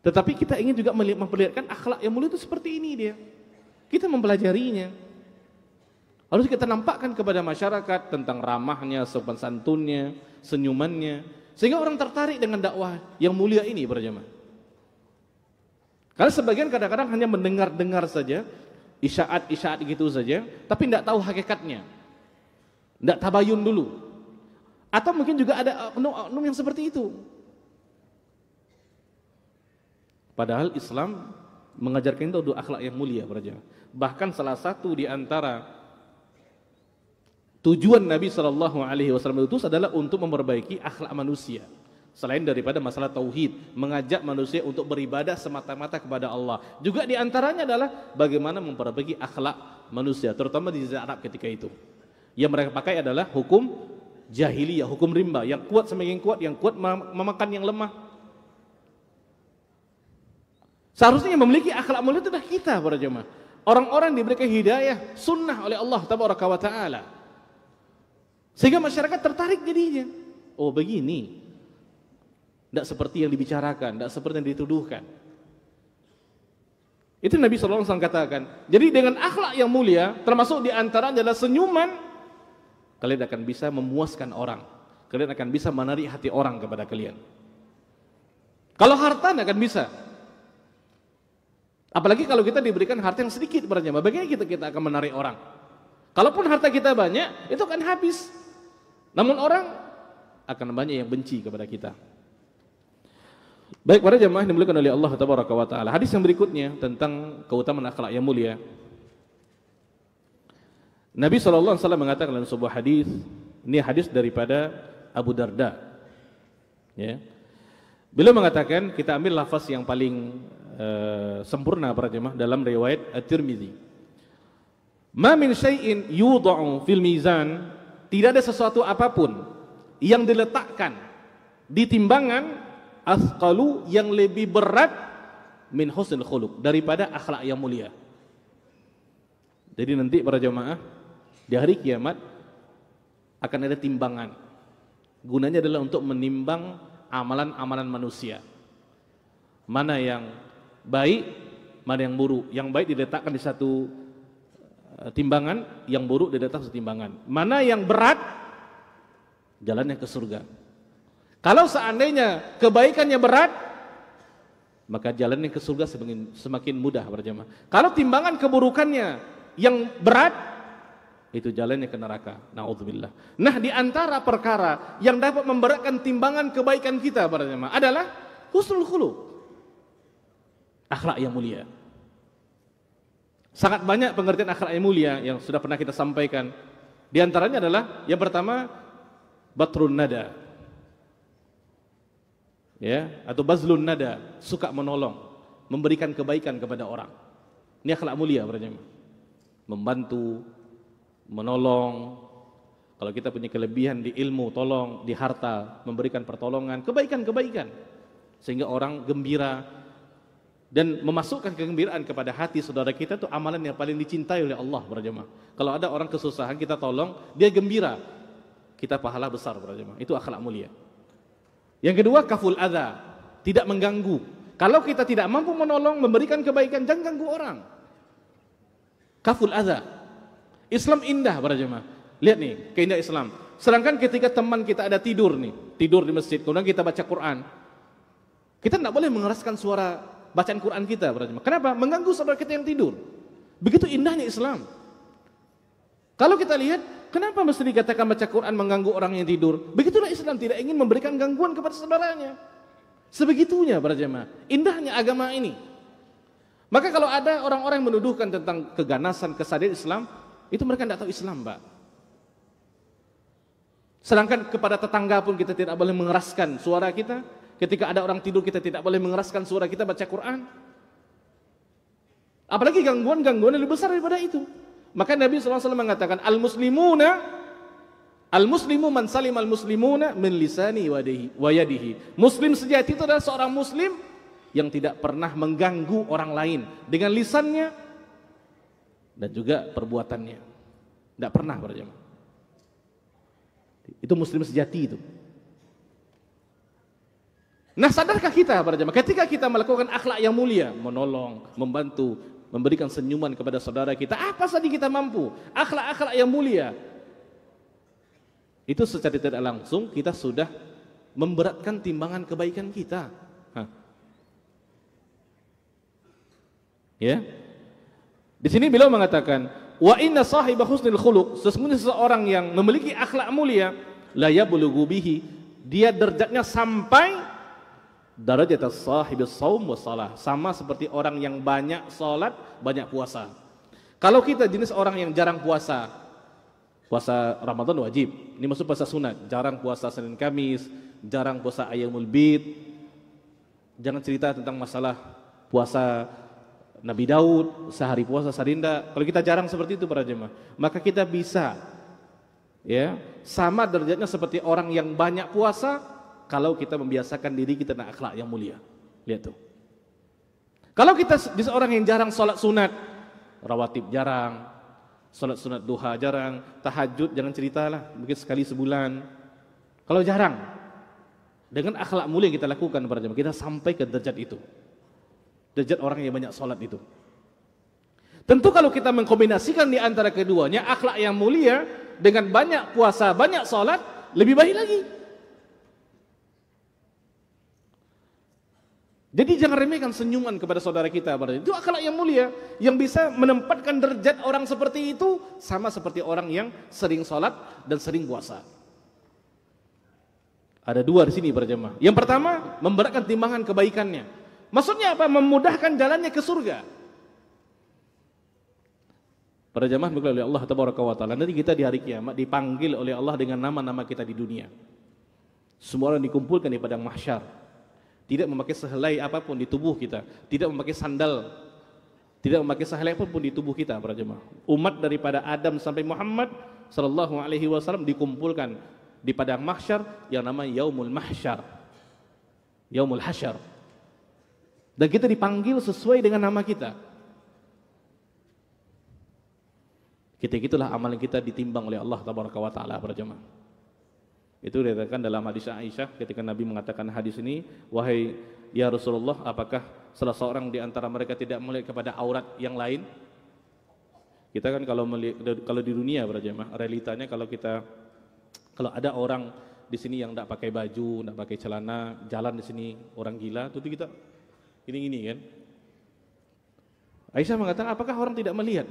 Tetapi kita ingin juga memperlihatkan akhlak yang mulia itu seperti ini dia. Kita mempelajarinya. Harus kita nampakkan kepada masyarakat tentang ramahnya, sopan santunnya, senyumannya, sehingga orang tertarik dengan dakwah yang mulia ini para jemaah. Karena sebagian kadang-kadang hanya mendengar-dengar saja, isyarat-isyarat gitu saja, tapi tidak tahu hakikatnya, tidak tabayun dulu. Atau mungkin juga ada oknum yang seperti itu. Padahal Islam mengajarkan itu akhlak yang mulia, para jemaah. Bahkan salah satu di antara tujuan Nabi SAW itu adalah untuk memperbaiki akhlak manusia. Selain daripada masalah tauhid, mengajak manusia untuk beribadah semata-mata kepada Allah. Juga diantaranya adalah bagaimana memperbaiki akhlak manusia, terutama di Jazirah Arab ketika itu. Yang mereka pakai adalah hukum jahiliyah, hukum rimba. Yang kuat semakin kuat, yang kuat memakan yang lemah. Seharusnya yang memiliki akhlak mulia itu adalah kita para jemaah. Orang-orang diberikan hidayah sunnah oleh Allah Tabaraka wa Ta'ala. Sehingga masyarakat tertarik jadinya. Oh begini. Tidak seperti yang dibicarakan, tidak seperti yang dituduhkan. Itu Nabi SAW katakan. Jadi dengan akhlak yang mulia, termasuk diantara adalah senyuman, kalian akan bisa memuaskan orang. Kalian akan bisa menarik hati orang kepada kalian. Kalau harta tidak akan bisa. Apalagi kalau kita diberikan harta yang sedikit para jemaah, bagaimana kita akan menarik orang? Kalaupun harta kita banyak, itu akan habis. Namun orang akan banyak yang benci kepada kita. Baik para jemaah yang dimuliakan oleh Allah Tabaraka wa Ta'ala. Hadis yang berikutnya tentang keutamaan akhlak yang mulia. Nabi SAW mengatakan dalam sebuah hadis, ini hadis daripada Abu Darda. Ya. Beliau mengatakan, kita ambil lafaz yang paling sempurna para jemaah dalam riwayat At-Tirmidzi. Ma min syai'in yudha'u fil mizan, tidak ada sesuatu apapun yang diletakkan di timbangan asqalu yang lebih berat min husnul khuluq, daripada akhlak yang mulia. Jadi nanti para jemaah di hari kiamat akan ada timbangan. Gunanya adalah untuk menimbang amalan-amalan manusia. Mana yang baik, mana yang buruk. Yang baik diletakkan di satu timbangan, yang buruk diletakkan di satu timbangan. Mana yang berat, jalannya ke surga. Kalau seandainya kebaikannya berat, maka jalannya ke surga semakin mudah para jemaah. Kalau timbangan keburukannya yang berat, itu jalannya ke neraka. Naudzubillah. Nah, di antara perkara yang dapat memberatkan timbangan kebaikan kita para jemaah adalah husnul khuluq, akhlak yang mulia. Sangat banyak pengertian akhlak yang mulia yang sudah pernah kita sampaikan. Di antaranya adalah yang pertama batrun nada, ya, atau bazlun nada, suka menolong, memberikan kebaikan kepada orang. Ini akhlak mulia para jemaah. Membantu, menolong. Kalau kita punya kelebihan di ilmu, tolong, di harta, memberikan pertolongan, kebaikan-kebaikan, sehingga orang gembira dan memasukkan kegembiraan kepada hati saudara kita. Itu amalan yang paling dicintai oleh Allah para jemaah. Kalau ada orang kesusahan kita tolong, dia gembira, kita pahala besar para jemaah. Itu akhlak mulia. Yang kedua, kaful adza, tidak mengganggu. Kalau kita tidak mampu menolong, memberikan kebaikan, jangan ganggu orang. Kaful adza. Islam indah para jemaah. Lihat nih, keindahan Islam. Sedangkan ketika teman kita ada tidur nih, tidur di masjid, kemudian kita baca Quran, kita tidak boleh mengeraskan suara bacaan Quran kita para jemaah. Kenapa? Mengganggu saudara kita yang tidur. Begitu indahnya Islam. Kalau kita lihat, kenapa mesti dikatakan baca Quran mengganggu orang yang tidur? Begitulah Islam, tidak ingin memberikan gangguan kepada saudaranya. Sebegitunya para jemaah, indahnya agama ini. Maka kalau ada orang-orang yang menuduhkan tentang keganasan, kesadaran Islam, itu mereka tidak tahu Islam, Pak. Sedangkan kepada tetangga pun kita tidak boleh mengeraskan suara kita. Ketika ada orang tidur kita tidak boleh mengeraskan suara kita baca Quran. Apalagi gangguan-gangguan yang lebih besar daripada itu. Maka Nabi SAW mengatakan, Al-muslimu man salim al-muslimuna min lisani wa yadihi. Muslim sejati itu adalah seorang muslim yang tidak pernah mengganggu orang lain dengan lisannya dan juga perbuatannya. Tidak pernah para jemaah. Itu muslim sejati itu. Nah, sadarkah kita para jemaah, ketika kita melakukan akhlak yang mulia, menolong, membantu, memberikan senyuman kepada saudara kita, apa saja kita mampu, akhlak-akhlak yang mulia, itu secara tidak langsung kita sudah memberatkan timbangan kebaikan kita. Ya. Di sini beliau mengatakan, wa inna sahiba husnil khuluq, sesungguhnya seseorang yang memiliki akhlak mulia, la yablughu bihi, dia derajatnya sampai darajat sahibis shaum was shalah, sama seperti orang yang banyak salat, banyak puasa. Kalau kita jenis orang yang jarang puasa, puasa Ramadan wajib, ini maksud puasa sunat, jarang puasa Senin Kamis, jarang puasa Ayyamul Bid, jangan cerita tentang masalah puasa Nabi Daud, sehari puasa sarinda. Kalau kita jarang seperti itu para jemaah, maka kita bisa ya sama derajatnya seperti orang yang banyak puasa kalau kita membiasakan diri kita dengan akhlak yang mulia. Lihat tuh. Kalau kita seorang yang jarang sholat sunat, rawatib jarang, sholat sunat duha jarang, tahajud jangan ceritalah, mungkin sekali sebulan. Kalau jarang, dengan akhlak mulia yang kita lakukan para jemaah, kita sampai ke derajat itu. Derajat orang yang banyak sholat itu. Tentu kalau kita mengkombinasikan di antara keduanya, akhlak yang mulia dengan banyak puasa, banyak sholat, lebih baik lagi. Jadi jangan remehkan senyuman kepada saudara kita. Itu akhlak yang mulia, yang bisa menempatkan derajat orang seperti itu sama seperti orang yang sering sholat dan sering puasa. Ada dua di sini para jemaah. Yang pertama, memberatkan timbangan kebaikannya. Maksudnya apa? Memudahkan jalannya ke surga. Para jemaah oleh Allah Tabaraka wa Ta'ala, nanti kita di hari kiamat dipanggil oleh Allah dengan nama-nama kita di dunia. Semua orang dikumpulkan di padang mahsyar. Tidak memakai sehelai apapun di tubuh kita, tidak memakai sandal, tidak memakai sehelai apapun di tubuh kita para jemaah. Umat daripada Adam sampai Muhammad sallallahu alaihi wasallam dikumpulkan di padang mahsyar yang namanya Yaumul Mahsyar. Yaumul Hasyar. Dan kita dipanggil sesuai dengan nama kita. Ketika itulah amalan kita ditimbang oleh Allah Tabaraka wa Ta'ala para jemaah. Itu dikatakan dalam hadis Aisyah ketika Nabi mengatakan hadis ini, wahai ya Rasulullah, apakah salah seorang di antara mereka tidak melihat kepada aurat yang lain? Kita kan kalau di dunia para jemaah, realitanya kalau ada orang di sini yang tidak pakai baju, tidak pakai celana, jalan di sini orang gila, itu kita ini kan. Aisyah mengatakan, apakah orang tidak melihat?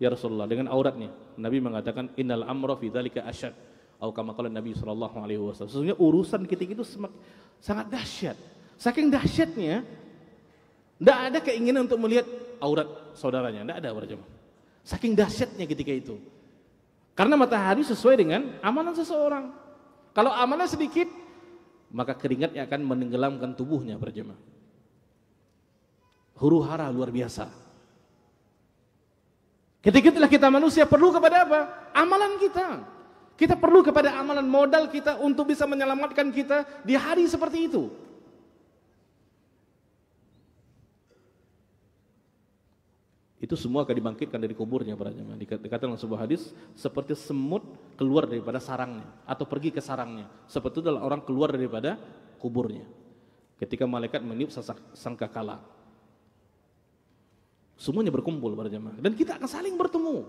ya Rasulullah, dengan auratnya. Nabi mengatakan innal amra fi dzalika asyad. Atau kama qala Nabi sallallahu alaihi wasallam. Sesungguhnya urusan ketika itu sangat dahsyat. Saking dahsyatnya, tidak ada keinginan untuk melihat aurat saudaranya, tidak ada para jemaah. Saking dahsyatnya ketika itu. Karena matahari sesuai dengan amalan seseorang. Kalau amalan sedikit, maka keringatnya akan menenggelamkan tubuhnya para jemaah. Huru-hara luar biasa. Ketika itulah kita manusia perlu kepada apa? Amalan kita. Kita perlu kepada amalan, modal kita untuk bisa menyelamatkan kita di hari seperti itu. Itu semua akan dibangkitkan dari kuburnya para jemaah. Dikatakan dalam sebuah hadis, seperti semut keluar daripada sarangnya atau pergi ke sarangnya. Seperti itu adalah orang keluar daripada kuburnya. Ketika malaikat meniup sangkakala. Semuanya berkumpul para jemaah dan kita akan saling bertemu.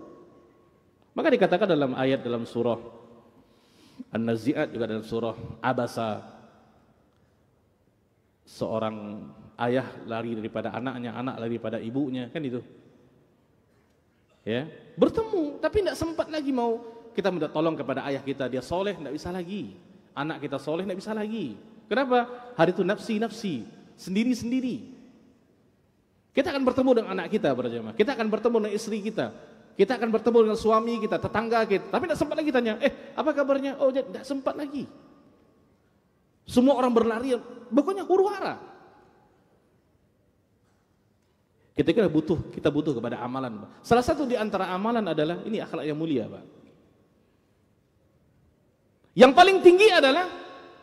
Maka dikatakan dalam ayat dalam surah An-Nazi'at, juga dalam surah Abasa, seorang ayah lari daripada anaknya, anak lari daripada ibunya, kan itu. Ya, bertemu, tapi tidak sempat lagi mau kita minta tolong kepada ayah kita, dia soleh, tidak bisa lagi. Anak kita soleh, tidak bisa lagi. Kenapa? Hari itu nafsi-nafsi, sendiri-sendiri. Kita akan bertemu dengan anak kita, para jemaah. Kita akan bertemu dengan istri kita. Kita akan bertemu dengan suami kita, tetangga kita. Tapi tidak sempat lagi tanya, apa kabarnya? Oh, tidak sempat lagi. Semua orang berlari, pokoknya huru-hara. Kita butuh kepada amalan. Salah satu di antara amalan adalah ini akhlak yang mulia, Pak. Yang paling tinggi adalah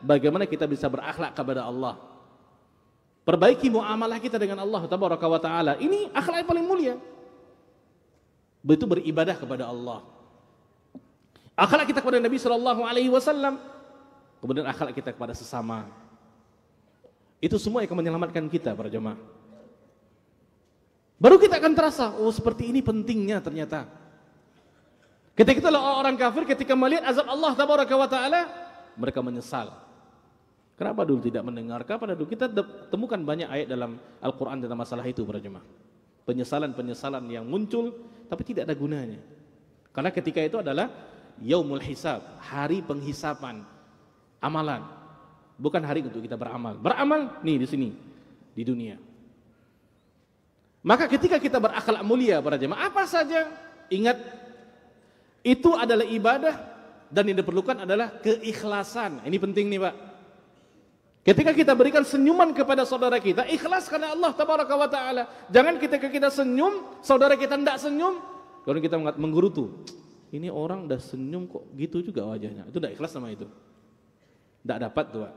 bagaimana kita bisa berakhlak kepada Allah. Perbaiki muamalah kita dengan Allah Tabaraka wa Ta'ala. Ini akhlak yang paling mulia. Begitu beribadah kepada Allah. Akhlak kita kepada Nabi sallallahu alaihi wasallam, kemudian akhlak kita kepada sesama. Itu semua yang akan menyelamatkan kita para jemaah. Baru kita akan terasa, oh seperti ini pentingnya ternyata. Ketika kita orang kafir ketika melihat azab Allah Tabaraka wa Ta'ala, mereka menyesal. Kenapa dulu tidak mendengar? Kenapa dulu? Kita temukan banyak ayat dalam Al-Quran tentang masalah itu para jemaah. Penyesalan-penyesalan yang muncul tapi tidak ada gunanya. Karena ketika itu adalah yaumul hisab, hari penghisapan amalan. Bukan hari untuk kita beramal. Beramal nih di sini, di dunia. Maka ketika kita berakhlak mulia para jemaah, apa saja ingat itu adalah ibadah dan yang diperlukan adalah keikhlasan. Ini penting nih, Pak. Ketika kita berikan senyuman kepada saudara kita, ikhlas karena Allah Tabaraka wa Ta'ala. Jangan ketika kita senyum, saudara kita tidak senyum, kalau kita menggerutu, ini orang udah senyum kok gitu juga wajahnya. Itu tidak ikhlas sama itu. Tidak dapat tuh, Pak.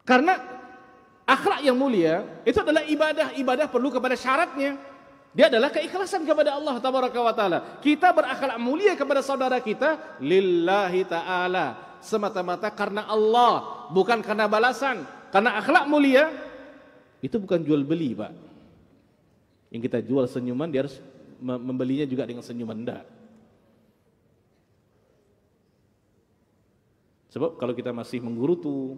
Karena akhlak yang mulia itu adalah ibadah perlu kepada syaratnya. Dia adalah keikhlasan kepada Allah Tabaraka wa Ta'ala. Kita berakhlak mulia kepada saudara kita lillahi ta'ala, semata-mata karena Allah, bukan karena balasan. Karena akhlak mulia itu bukan jual beli, Pak. Yang kita jual senyuman, dia harus membelinya juga dengan senyuman. Enggak. Sebab kalau kita masih menggerutu,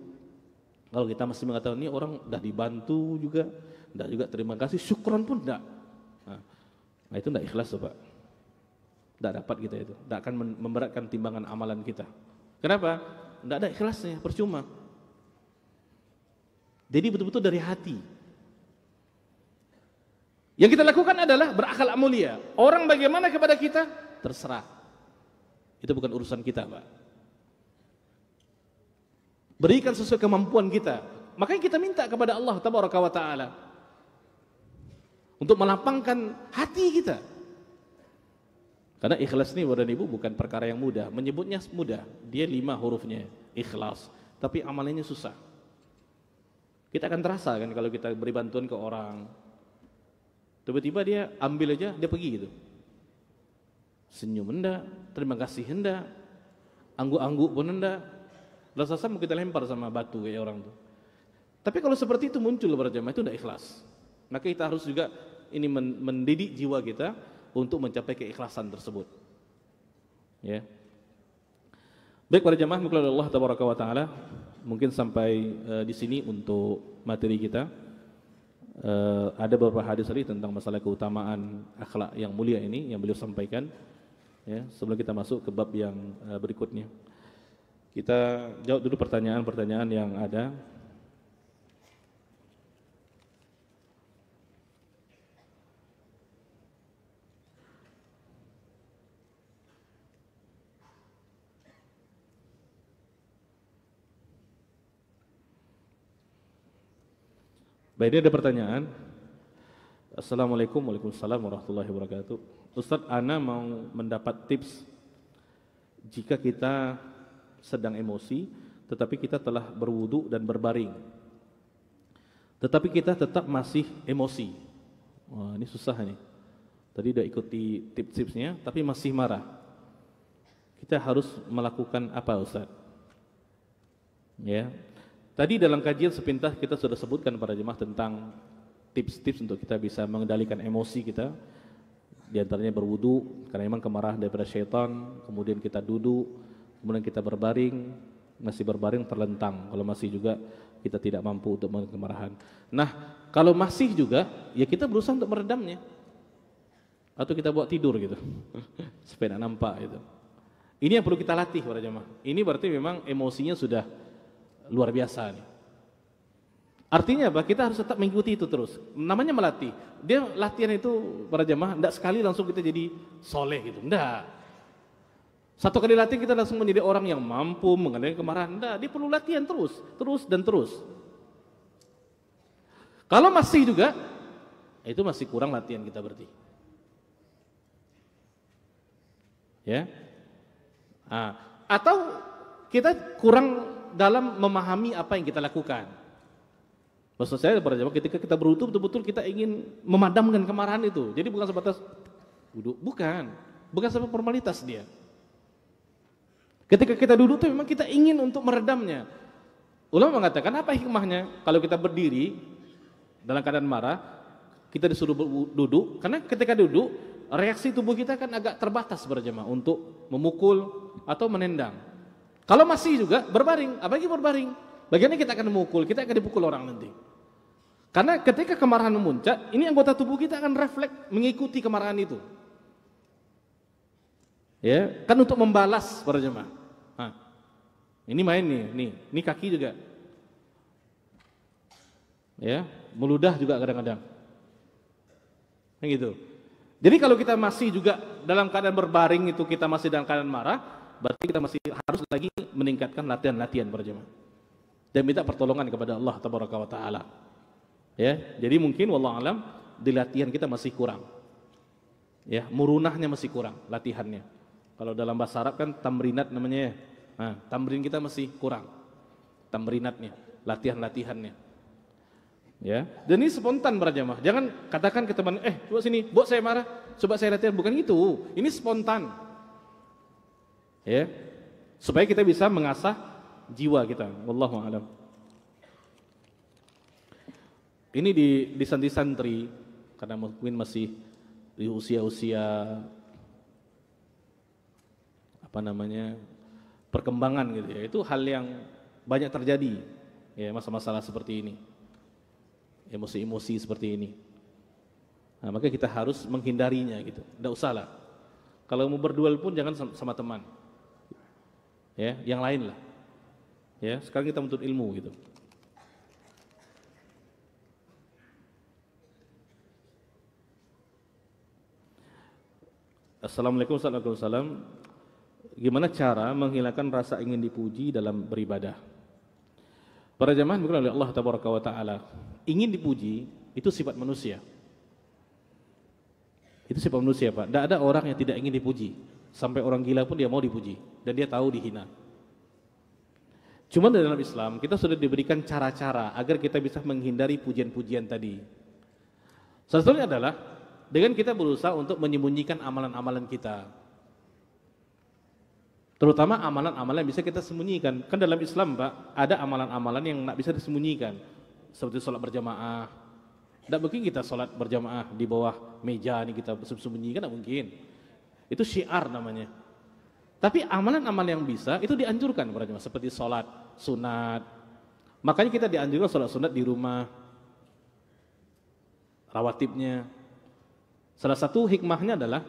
kalau kita masih mengatakan ini orang sudah dibantu juga, enggak juga terima kasih, syukron pun enggak. Nah itu enggak ikhlas tuh, Pak. Enggak dapat kita itu. Enggak akan memberatkan timbangan amalan kita. Kenapa? Enggak ada ikhlasnya, percuma. Jadi betul-betul dari hati. Yang kita lakukan adalah berakhlak mulia. Orang bagaimana kepada kita? Terserah. Itu bukan urusan kita, Pak. Berikan sesuai kemampuan kita. Makanya kita minta kepada Allah Tabaraka wa Ta'ala untuk melapangkan hati kita. Karena ikhlas ini Bapak dan Ibu bukan perkara yang mudah. Menyebutnya mudah, dia 5 hurufnya, ikhlas. Tapi amalannya susah. Kita akan terasa kan kalau kita beri bantuan ke orang, tiba-tiba dia ambil aja, dia pergi gitu. Senyum hendak, terima kasih hendak, angguk-angguk pun hendak. Rasa mau kita lempar sama batu kayak orang tuh. Tapi kalau seperti itu muncul para jemaah, itu tidak ikhlas. Maka kita harus juga ini mendidik jiwa kita untuk mencapai keikhlasan tersebut. Ya. Baik para jemaah mukallaf Allah Tabaraka wa Ta'ala, mungkin sampai di sini untuk materi kita. ada beberapa hadis tadi tentang masalah keutamaan akhlak yang mulia ini yang beliau sampaikan. Ya, sebelum kita masuk ke bab yang berikutnya, kita jawab dulu pertanyaan-pertanyaan yang ada. Baik, ini ada pertanyaan. Assalamualaikum warahmatullahi wabarakatuh. Ustadz, ana mau mendapat tips jika kita sedang emosi, tetapi kita telah berwudu dan berbaring, tetapi kita tetap masih emosi. Wah, ini susah nih. Tadi udah ikuti tips-tipsnya, tapi masih marah. Kita harus melakukan apa, Ustadz? Ya. Tadi dalam kajian sepintas kita sudah sebutkan para jemaah tentang tips-tips untuk kita bisa mengendalikan emosi kita. Di antaranya berwudu, karena memang kemarahan daripada syaitan. Kemudian kita duduk, kemudian kita berbaring, masih berbaring terlentang. Kalau masih juga kita tidak mampu untuk mengendalikan kemarahan. Nah, kalau masih juga, ya kita berusaha untuk meredamnya. Atau kita buat tidur gitu, supaya tidak nampak gitu. Ini yang perlu kita latih para jemaah. Ini berarti memang emosinya sudah luar biasa nih. Artinya apa? Kita harus tetap mengikuti itu terus. Namanya melatih. Dia latihan itu para jemaah, tidak sekali langsung kita jadi soleh gitu. Tidak. Satu kali latihan kita langsung menjadi orang yang mampu mengendalikan kemarahan. Tidak. Dia perlu latihan terus, terus dan terus. Kalau masih juga, itu masih kurang latihan kita berarti. Ya. Nah, atau kita kurang dalam memahami apa yang kita lakukan. Maksud saya para jemaah, ketika kita berwudu betul-betul kita ingin memadamkan kemarahan itu. Jadi bukan sebatas duduk, bukan sebatas formalitas dia. Ketika kita duduk itu memang kita ingin untuk meredamnya. Ulama mengatakan apa hikmahnya kalau kita berdiri dalam keadaan marah, kita disuruh duduk, karena ketika duduk reaksi tubuh kita kan agak terbatas para jemaah untuk memukul atau menendang. Kalau masih juga berbaring, apalagi berbaring, bagaimana kita akan memukul, kita akan dipukul orang nanti. Karena ketika kemarahan memuncak, ini anggota tubuh kita akan refleks mengikuti kemarahan itu. Ya, kan untuk membalas para jemaah. Nah, ini main nih, ini kaki juga. Ya, meludah juga kadang-kadang. Nah, gitu. Jadi kalau kita masih juga dalam keadaan berbaring itu kita masih dalam keadaan marah, berarti kita masih harus lagi meningkatkan latihan-latihan para jemaah. Dan minta pertolongan kepada Allah Tabaraka wa Ta'ala. Ya, jadi mungkin wallahu alam di latihan kita masih kurang. Ya, murunahnya masih kurang latihannya. Kalau dalam bahasa Arab kan tamrinat namanya ya. Nah, tamrin kita masih kurang. Tamrinatnya, latihan-latihannya. Ya, dan ini spontan para jemaah. Jangan katakan ke teman, coba sini, Bok saya marah, coba saya latihan. Bukan itu. Ini spontan. Ya. Supaya kita bisa mengasah jiwa kita. Wallahu a'lam. Ini di santri-santri karena mungkin masih di usia-usia perkembangan gitu ya. Itu hal yang banyak terjadi ya, masalah-masalah seperti ini. Emosi-emosi seperti ini. Nah, maka kita harus menghindarinya gitu. Enggak usahlah. Kalau mau berduel pun jangan sama teman. Ya, yang lain lah. Ya, sekarang kita menuntut ilmu gitu. Assalamualaikum warahmatullahi wabarakatuh. Gimana cara menghilangkan rasa ingin dipuji dalam beribadah? Para jemaah dimuliakan oleh Allah Tabaraka wa Ta'ala, ingin dipuji itu sifat manusia. Itu sifat manusia, Pak. Tidak ada orang yang tidak ingin dipuji. Sampai orang gila pun dia mau dipuji dan dia tahu dihina. Cuma dalam Islam kita sudah diberikan cara-cara agar kita bisa menghindari pujian-pujian tadi. Salah satunya adalah dengan kita berusaha untuk menyembunyikan amalan-amalan kita. Terutama amalan-amalan yang bisa kita sembunyikan. Kan dalam Islam, Pak, ada amalan-amalan yang tidak bisa disembunyikan. Seperti sholat berjamaah. Tidak mungkin kita sholat berjamaah di bawah meja ini kita sembunyikan, tidak mungkin. Itu syiar namanya. Tapi amalan-amalan yang bisa itu dianjurkan para jemaah, seperti sholat sunat. Makanya kita dianjurkan sholat sunat di rumah. rawatibnya. Salah satu hikmahnya adalah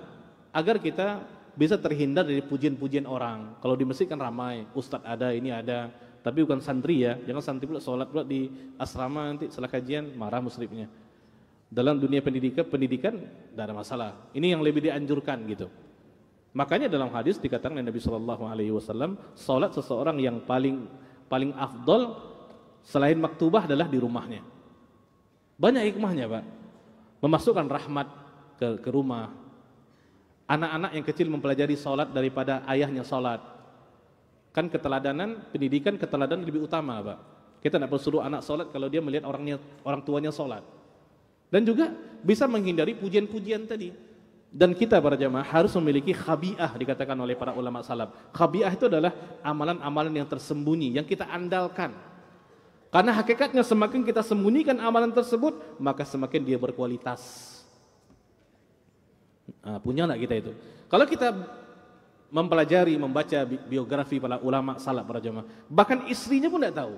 agar kita bisa terhindar dari pujian-pujian orang. Kalau di masjid kan ramai, ustadz ada, ini ada, tapi bukan santri ya. Jangan santri pula sholat pula di asrama, nanti setelah kajian marah musyrifnya. Dalam dunia pendidikan tidak ada masalah. Ini yang lebih dianjurkan gitu. Makanya dalam hadis dikatakan oleh Nabi Shallallahu Alaihi Wasallam, sholat seseorang yang paling afdol selain maktubah adalah di rumahnya. Banyak hikmahnya Pak. Memasukkan rahmat ke rumah. Anak-anak yang kecil mempelajari sholat daripada ayahnya sholat. Kan keteladanan, pendidikan keteladanan lebih utama Pak. Kita tidak perlu suruh anak sholat kalau dia melihat orang tuanya sholat. Dan juga bisa menghindari pujian-pujian tadi. Dan kita para jamaah harus memiliki khabi'ah, dikatakan oleh para ulama salaf. Khabi'ah itu adalah amalan-amalan yang tersembunyi, yang kita andalkan. Karena hakikatnya semakin kita sembunyikan amalan tersebut, maka semakin dia berkualitas. Nah, punya enggak kita itu? Kalau kita mempelajari, membaca biografi para ulama salaf para jamaah, bahkan istrinya pun tidak tahu.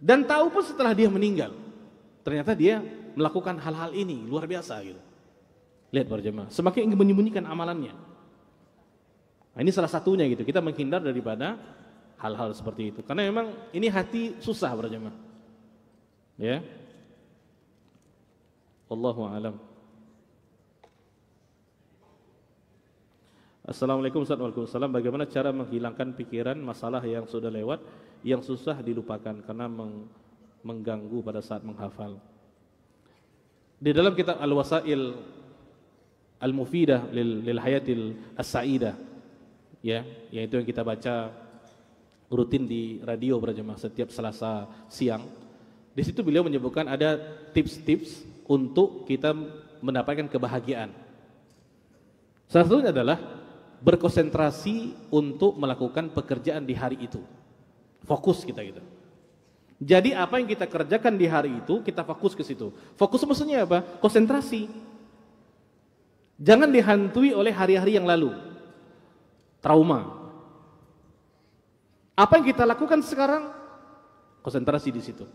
Dan tahu pun setelah dia meninggal. Ternyata dia melakukan hal-hal ini luar biasa gitu. Lihat para jemaah, semakin ingin menyembunyikan amalannya. Nah, ini salah satunya gitu. Kita menghindar daripada hal-hal seperti itu. Karena memang ini hati susah para jemaah. Ya. Wallahu a'lam. Assalamualaikum warahmatullahi wabarakatuh. Bagaimana cara menghilangkan pikiran masalah yang sudah lewat, yang susah dilupakan karena mengganggu pada saat menghafal. Di dalam kitab Al-Wasail Al-Mufidah lil Hayatil As-Sa'idah, ya, yaitu yang kita baca rutin di radio berjamaah setiap Selasa siang. Di situ beliau menyebutkan ada tips-tips untuk kita mendapatkan kebahagiaan. Salah satunya adalah berkonsentrasi untuk melakukan pekerjaan di hari itu. Fokus kita gitu. Jadi apa yang kita kerjakan di hari itu, kita fokus ke situ. Fokus maksudnya apa? Konsentrasi. Jangan dihantui oleh hari-hari yang lalu. Trauma. Apa yang kita lakukan sekarang? Konsentrasi di situ.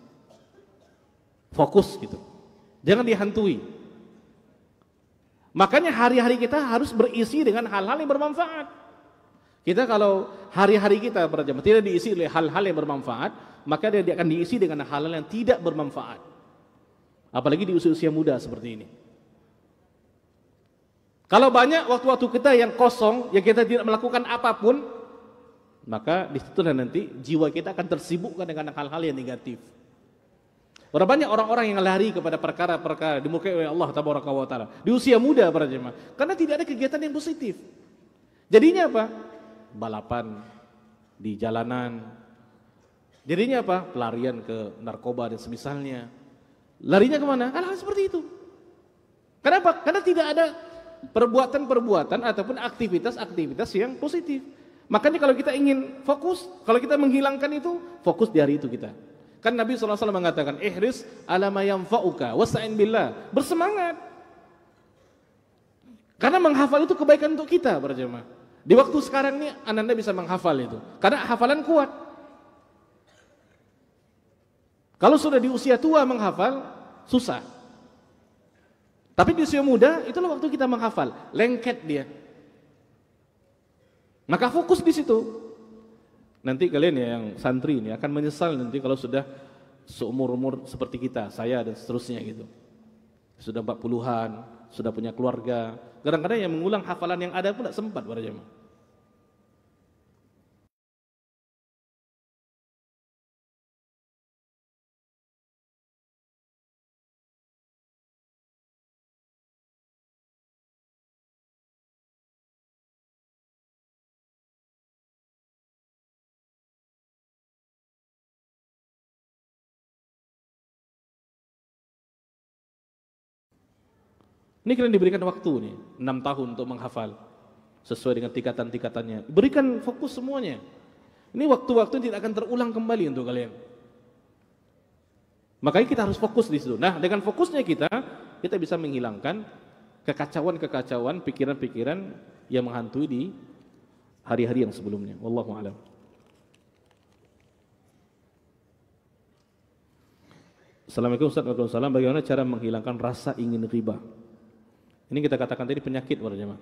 Fokus gitu. Jangan dihantui. Makanya hari-hari kita harus berisi dengan hal-hal yang bermanfaat. Kita kalau hari-hari kita berjamaah tidak diisi oleh hal-hal yang bermanfaat, maka dia akan diisi dengan hal-hal yang tidak bermanfaat. Apalagi di usia-usia muda seperti ini. Kalau banyak waktu-waktu kita yang kosong, yang kita tidak melakukan apapun, maka disitulah nanti jiwa kita akan tersibukkan dengan hal-hal yang negatif. Berapa banyak orang-orang yang lari kepada perkara-perkara dimurkai oleh Allah Tabaraka wa Ta'ala di usia muda para jemaah, karena tidak ada kegiatan yang positif. Jadinya apa? Balapan di jalanan. Jadinya apa? Pelarian ke narkoba dan semisalnya. Larinya kemana? Hal-hal seperti itu. Kenapa? Karena tidak ada perbuatan-perbuatan ataupun aktivitas-aktivitas yang positif. Makanya kalau kita ingin fokus, kalau kita menghilangkan itu, fokus di hari itu kita. Kan Nabi SAW mengatakan, ihris ala ma yanfa'uka wasta'in billah. Bersemangat. Karena menghafal itu kebaikan untuk kita para jemaah. Di waktu sekarang ini Anda bisa menghafal itu. Karena hafalan kuat. Kalau sudah di usia tua menghafal, susah. Tapi di usia muda, itulah waktu kita menghafal. Lengket dia. Maka fokus di situ. Nanti kalian ya yang santri ini akan menyesal nanti kalau sudah seumur-umur seperti kita, saya dan seterusnya gitu. Sudah 40-an, sudah punya keluarga. Kadang-kadang yang mengulang hafalan yang ada pun tidak sempat para jemaah. Ini kalian diberikan waktu nih, 6 tahun untuk menghafal sesuai dengan tingkatan-tingkatannya. Berikan fokus semuanya. Ini waktu-waktu yang tidak akan terulang kembali untuk kalian. Makanya kita harus fokus di situ. Nah, dengan fokusnya kita bisa menghilangkan kekacauan-kekacauan, pikiran-pikiran yang menghantui di hari-hari yang sebelumnya. Wallahu a'lam. Assalamualaikum Ustaz, waalaikumsalam. Bagaimana cara menghilangkan rasa ingin ghibah? Ini kita katakan tadi penyakit para jemaah.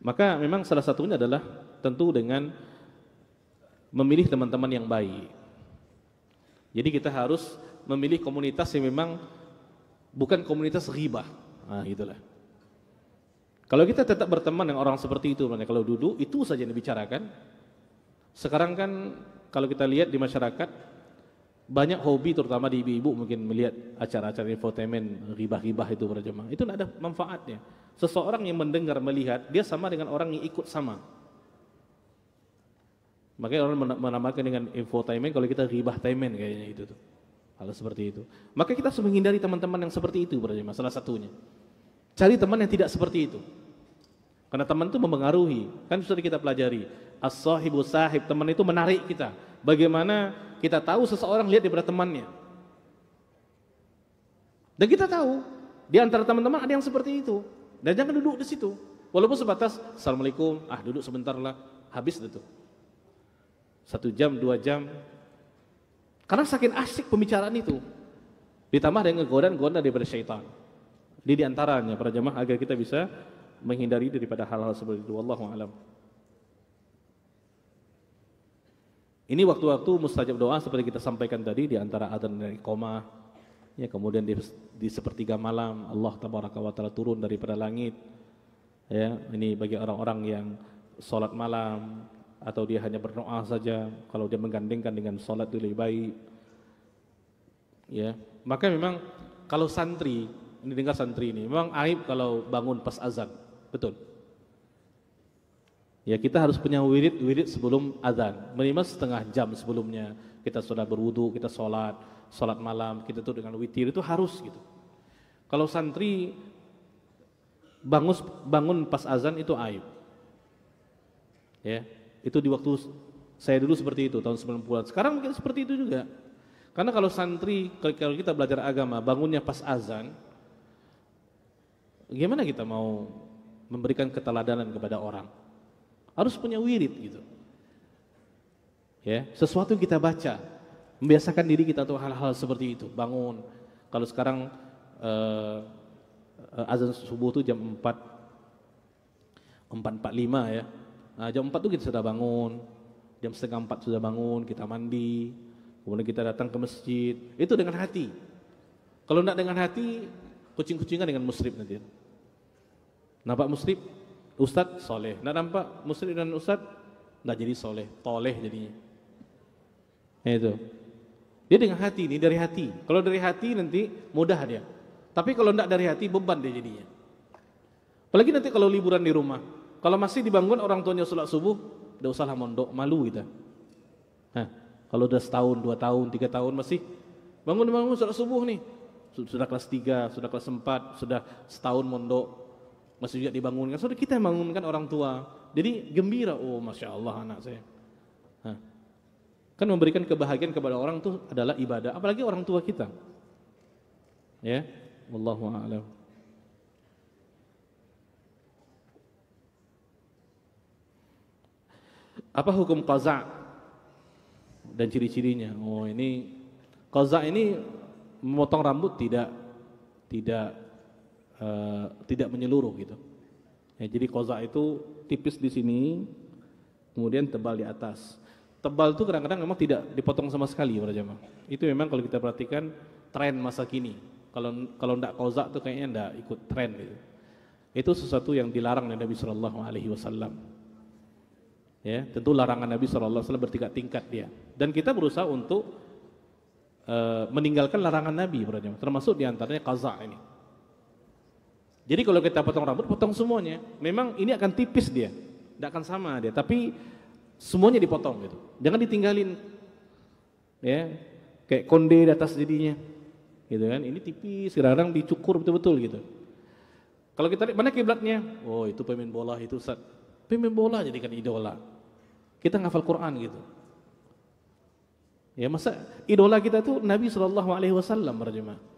Maka memang salah satunya adalah tentu dengan memilih teman-teman yang baik. Jadi kita harus memilih komunitas yang memang bukan komunitas ghibah. Nah, itulah. Kalau kita tetap berteman dengan orang seperti itu, kalau duduk itu saja yang dibicarakan. Sekarang kan kalau kita lihat di masyarakat banyak hobi, terutama di ibu-ibu mungkin melihat acara-acara infotainment ghibah-ghibah itu para jemaah. Itu tidak ada manfaatnya. Seseorang yang mendengar, melihat, dia sama dengan orang yang ikut sama. Makanya orang menamakan dengan infotainment kalau kita ghibah-tainment kayaknya itu tuh. Hal seperti itu. Maka kita harus menghindari teman-teman yang seperti itu para jemaah, salah satunya. Cari teman yang tidak seperti itu. Karena teman itu mempengaruhi. Kan sudah kita pelajari. As-sahibu sahib, teman itu menarik kita. Bagaimana kita tahu seseorang lihat daripada temannya. Dan kita tahu di antara teman-teman ada yang seperti itu. Dan jangan duduk di situ. Walaupun sebatas Assalamualaikum, duduk sebentar lah, habis itu. 1 jam, 2 jam. Karena saking asyik pembicaraan itu. Ditambah dengan godaan-godaan daripada syaitan. Di antaranya para jemaah agar kita bisa menghindari daripada hal-hal seperti itu. Wallahu a'lam. Ini waktu-waktu mustajab doa seperti kita sampaikan tadi di antara adzan dan iqamah. Ya, kemudian di sepertiga malam Allah tabaraka wa taala turun daripada langit. Ya, ini bagi orang-orang yang salat malam atau dia hanya berdoa saja, kalau dia menggandengkan dengan salat itu lebih baik. Ya, maka memang kalau santri, ini dengar santri ini, memang aib kalau bangun pas azan. Betul. Ya, kita harus punya wirid sebelum azan. Minimal setengah jam sebelumnya kita sudah berwudu, kita salat malam, kita tuh dengan witir itu harus gitu. Kalau santri bangun pas azan itu aib. Ya, itu di waktu saya dulu seperti itu tahun 90-an. Sekarang mungkin seperti itu juga. Karena kalau santri, kalau kita belajar agama bangunnya pas azan, gimana kita mau memberikan keteladanan kepada orang? Harus punya wirid gitu. Ya, sesuatu yang kita baca, membiasakan diri kita untuk hal-hal seperti itu. Bangun. Kalau sekarang azan subuh itu jam 4.45 ya. Nah, jam 4 itu kita sudah bangun. Jam setengah 4 sudah bangun, kita mandi. Kemudian kita datang ke masjid. Itu dengan hati. Kalau tidak dengan hati, kucing-kucingan dengan musrib nanti. Nampak musrib, ustadz soleh. Nggak nampak muslim dan ustadz, nggak jadi soleh, toleh jadinya. Itu. Dia dengan hati, ini dari hati. Kalau dari hati nanti mudah dia. Tapi kalau nggak dari hati beban dia jadinya. Apalagi nanti kalau liburan di rumah, kalau masih dibangun orang tuanya sholat subuh, udah usahlah mondok, malu kita. Nah, kalau udah setahun, 2 tahun, 3 tahun masih bangun sholat subuh nih, sudah kelas 3, sudah kelas 4, sudah setahun mondok. Masih juga dibangunkan, sudah kita yang bangunkan orang tua. Jadi gembira, oh Masya Allah anak saya. Nah, kan memberikan kebahagiaan kepada orang itu adalah ibadah, apalagi orang tua kita. Ya, wallahu a'lam. Apa hukum qaza' dan ciri-cirinya? Oh, ini qaza' ini memotong rambut tidak menyeluruh gitu. Ya, jadi qaza itu tipis di sini, kemudian tebal di atas. Tebal itu kadang-kadang memang tidak dipotong sama sekali para jemaah. Itu memang kalau kita perhatikan tren masa kini. Kalau tidak qaza itu kayaknya tidak ikut tren gitu. Itu sesuatu yang dilarang oleh Nabi sallallahu alaihi wasallam. Ya, tentu larangan Nabi sallallahu alaihi wasallam bertingkat-tingkat dia. Dan kita berusaha untuk meninggalkan larangan Nabi para jemaah, termasuk di antaranya qaza ini. Jadi kalau kita potong rambut, potong semuanya. Memang ini akan tipis dia, tidak akan sama dia. Tapi semuanya dipotong gitu. Jangan ditinggalin, ya, kayak konde di atas jadinya, gitu kan? Ini tipis, kadang-kadang dicukur betul-betul gitu. Kalau kita lihat mana kiblatnya, oh itu pemain bola itu, Ustaz. Pemain bola jadikan idola. Kita ngafal Quran gitu. Ya, masa idola kita tuh Nabi Shallallahu Alaihi Wasallam berjemaah.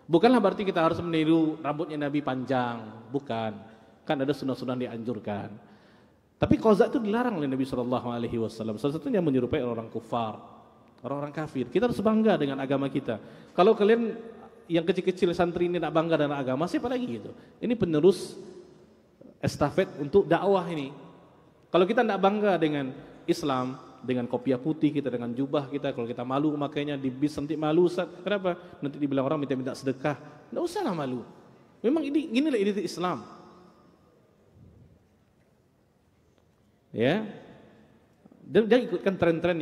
Bukanlah berarti kita harus meniru rambutnya Nabi panjang, bukan. Kan ada sunnah-sunnah dianjurkan. Tapi qaza itu dilarang oleh Nabi sallallahu alaihi wasallam. Salah satunya menyerupai orang kufar. orang-orang kafir. Kita harus bangga dengan agama kita. Kalau kalian yang kecil-kecil santri ini tidak bangga dengan agama, siapa lagi gitu? Ini penerus estafet untuk dakwah ini. Kalau kita tidak bangga dengan Islam, dengan kopiah putih kita, dengan jubah kita, kalau kita malu makanya di bis nanti malu, Ustaz. Kenapa? Nanti dibilang orang minta sedekah. Tidak usahlah malu. Memang inilah identitas Islam. Ya. Dan jangan ikutkan tren-tren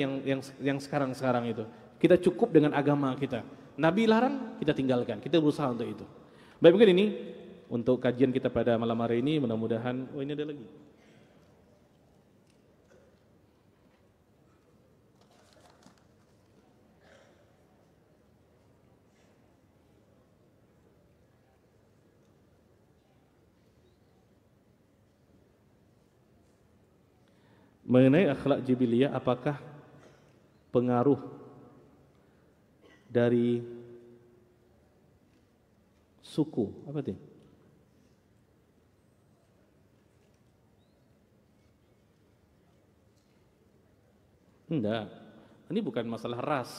yang sekarang itu. Kita cukup dengan agama kita. Nabi larang, kita tinggalkan. Kita berusaha untuk itu. Baik, mungkin ini untuk kajian kita pada malam hari ini. Mudah-mudahan, ini ada lagi. Mengenai akhlak jibiliyah, apakah pengaruh dari suku? Apa itu? Enggak, ini bukan masalah ras.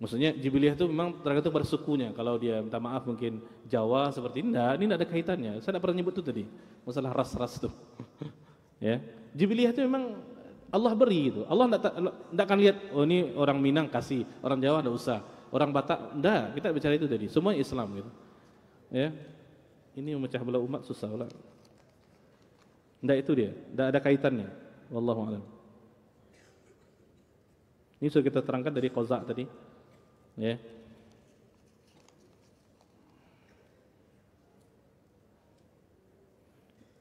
Maksudnya jibiliyah itu memang tergantung pada sukunya. Kalau dia minta maaf mungkin Jawa seperti ini, enggak, ini enggak ada kaitannya. Saya tidak pernah nyebut itu tadi, masalah ras-ras itu. Ya, jibiliyah itu memang Allah beri itu. Allah tidak akan lihat, oh ini orang Minang kasih, orang Jawa tidak usah, orang Batak, enggak, kita bicara itu tadi. Semua Islam gitu. Ya, ini memecah belah umat susah lah. Enggak, itu dia, tidak ada kaitannya. Wallahu a'lam. Ini sudah kita terangkan dari Qazak tadi. Ya.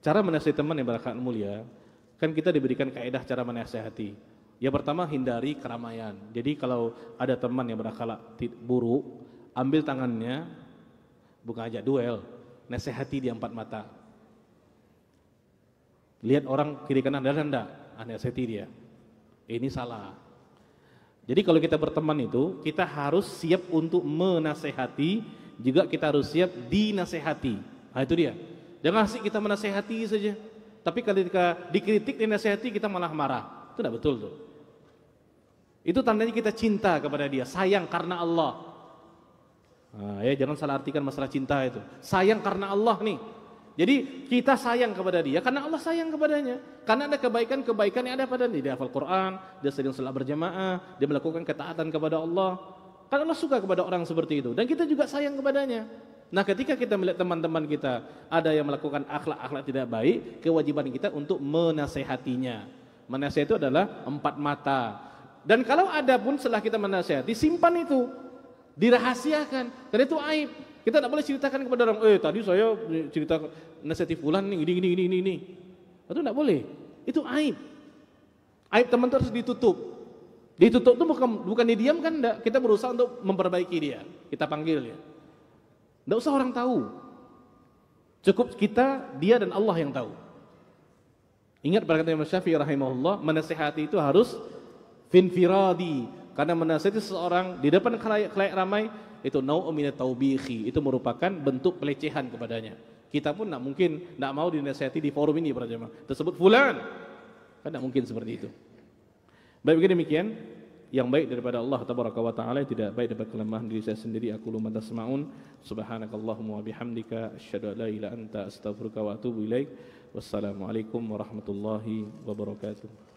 Cara menasihati teman yang berakhlak mulia, kan kita diberikan kaidah cara menasihati. Yang pertama, hindari keramaian. Jadi kalau ada teman yang berakhlak buruk, ambil tangannya, bukan ajak duel, nasihati dia empat mata. Lihat orang kiri kanan, ada enggak? Nasihati dia. Ini salah. Jadi kalau kita berteman itu, kita harus siap untuk menasehati, juga kita harus siap dinasehati. Nah itu dia. Jangan asik kita menasehati saja. Tapi ketika dikritik, dinasehati, kita malah marah. Itu tidak betul tuh. Itu tandanya kita cinta kepada dia, sayang karena Allah. Nah, ya jangan salah artikan masalah cinta itu. Sayang karena Allah nih. Jadi kita sayang kepada dia karena Allah sayang kepadanya. Karena ada kebaikan-kebaikan yang ada padanya. Dia hafal Quran, dia sering salat berjamaah, dia melakukan ketaatan kepada Allah. Karena Allah suka kepada orang seperti itu. Dan kita juga sayang kepadanya. Nah ketika kita melihat teman-teman kita ada yang melakukan akhlak-akhlak tidak baik, kewajiban kita untuk menasehatinya. Menasehati itu adalah empat mata. Dan kalau ada pun setelah kita menasehati, simpan itu, dirahasiakan. Karena itu aib. Kita tidak boleh ceritakan kepada orang, tadi saya cerita nasihati fulan nih, ini. Itu tidak boleh. Itu aib. Aib teman itu harus ditutup. Ditutup itu bukan didiamkan, enggak. Kita berusaha untuk memperbaiki dia. Kita panggil dia. Tidak usah orang tahu. Cukup kita, dia dan Allah yang tahu. Ingat pada kata Imam Syafi'i rahimahullah, menasihati itu harus finfiradi. Karena menasihati seseorang di depan khalayak ramai, itu nau'u minat taubihi. Itu merupakan bentuk pelecehan kepadanya. Kita pun tidak mungkin, tidak mau dinasihati di forum ini para jemaah. Tersebut fulan. Kan tidak mungkin seperti itu. Baik, begini demikian. Yang baik daripada Allah tabaraka wa ta'ala, yang tidak baik daripada kelemahan diri saya sendiri. Aku lumma tasma'un, subhanakallahumma wa bihamdika, asyhadu an la ilaha illa anta, astaghfiruka wa atubu ilaik. Wassalamualaikum warahmatullahi wabarakatuh.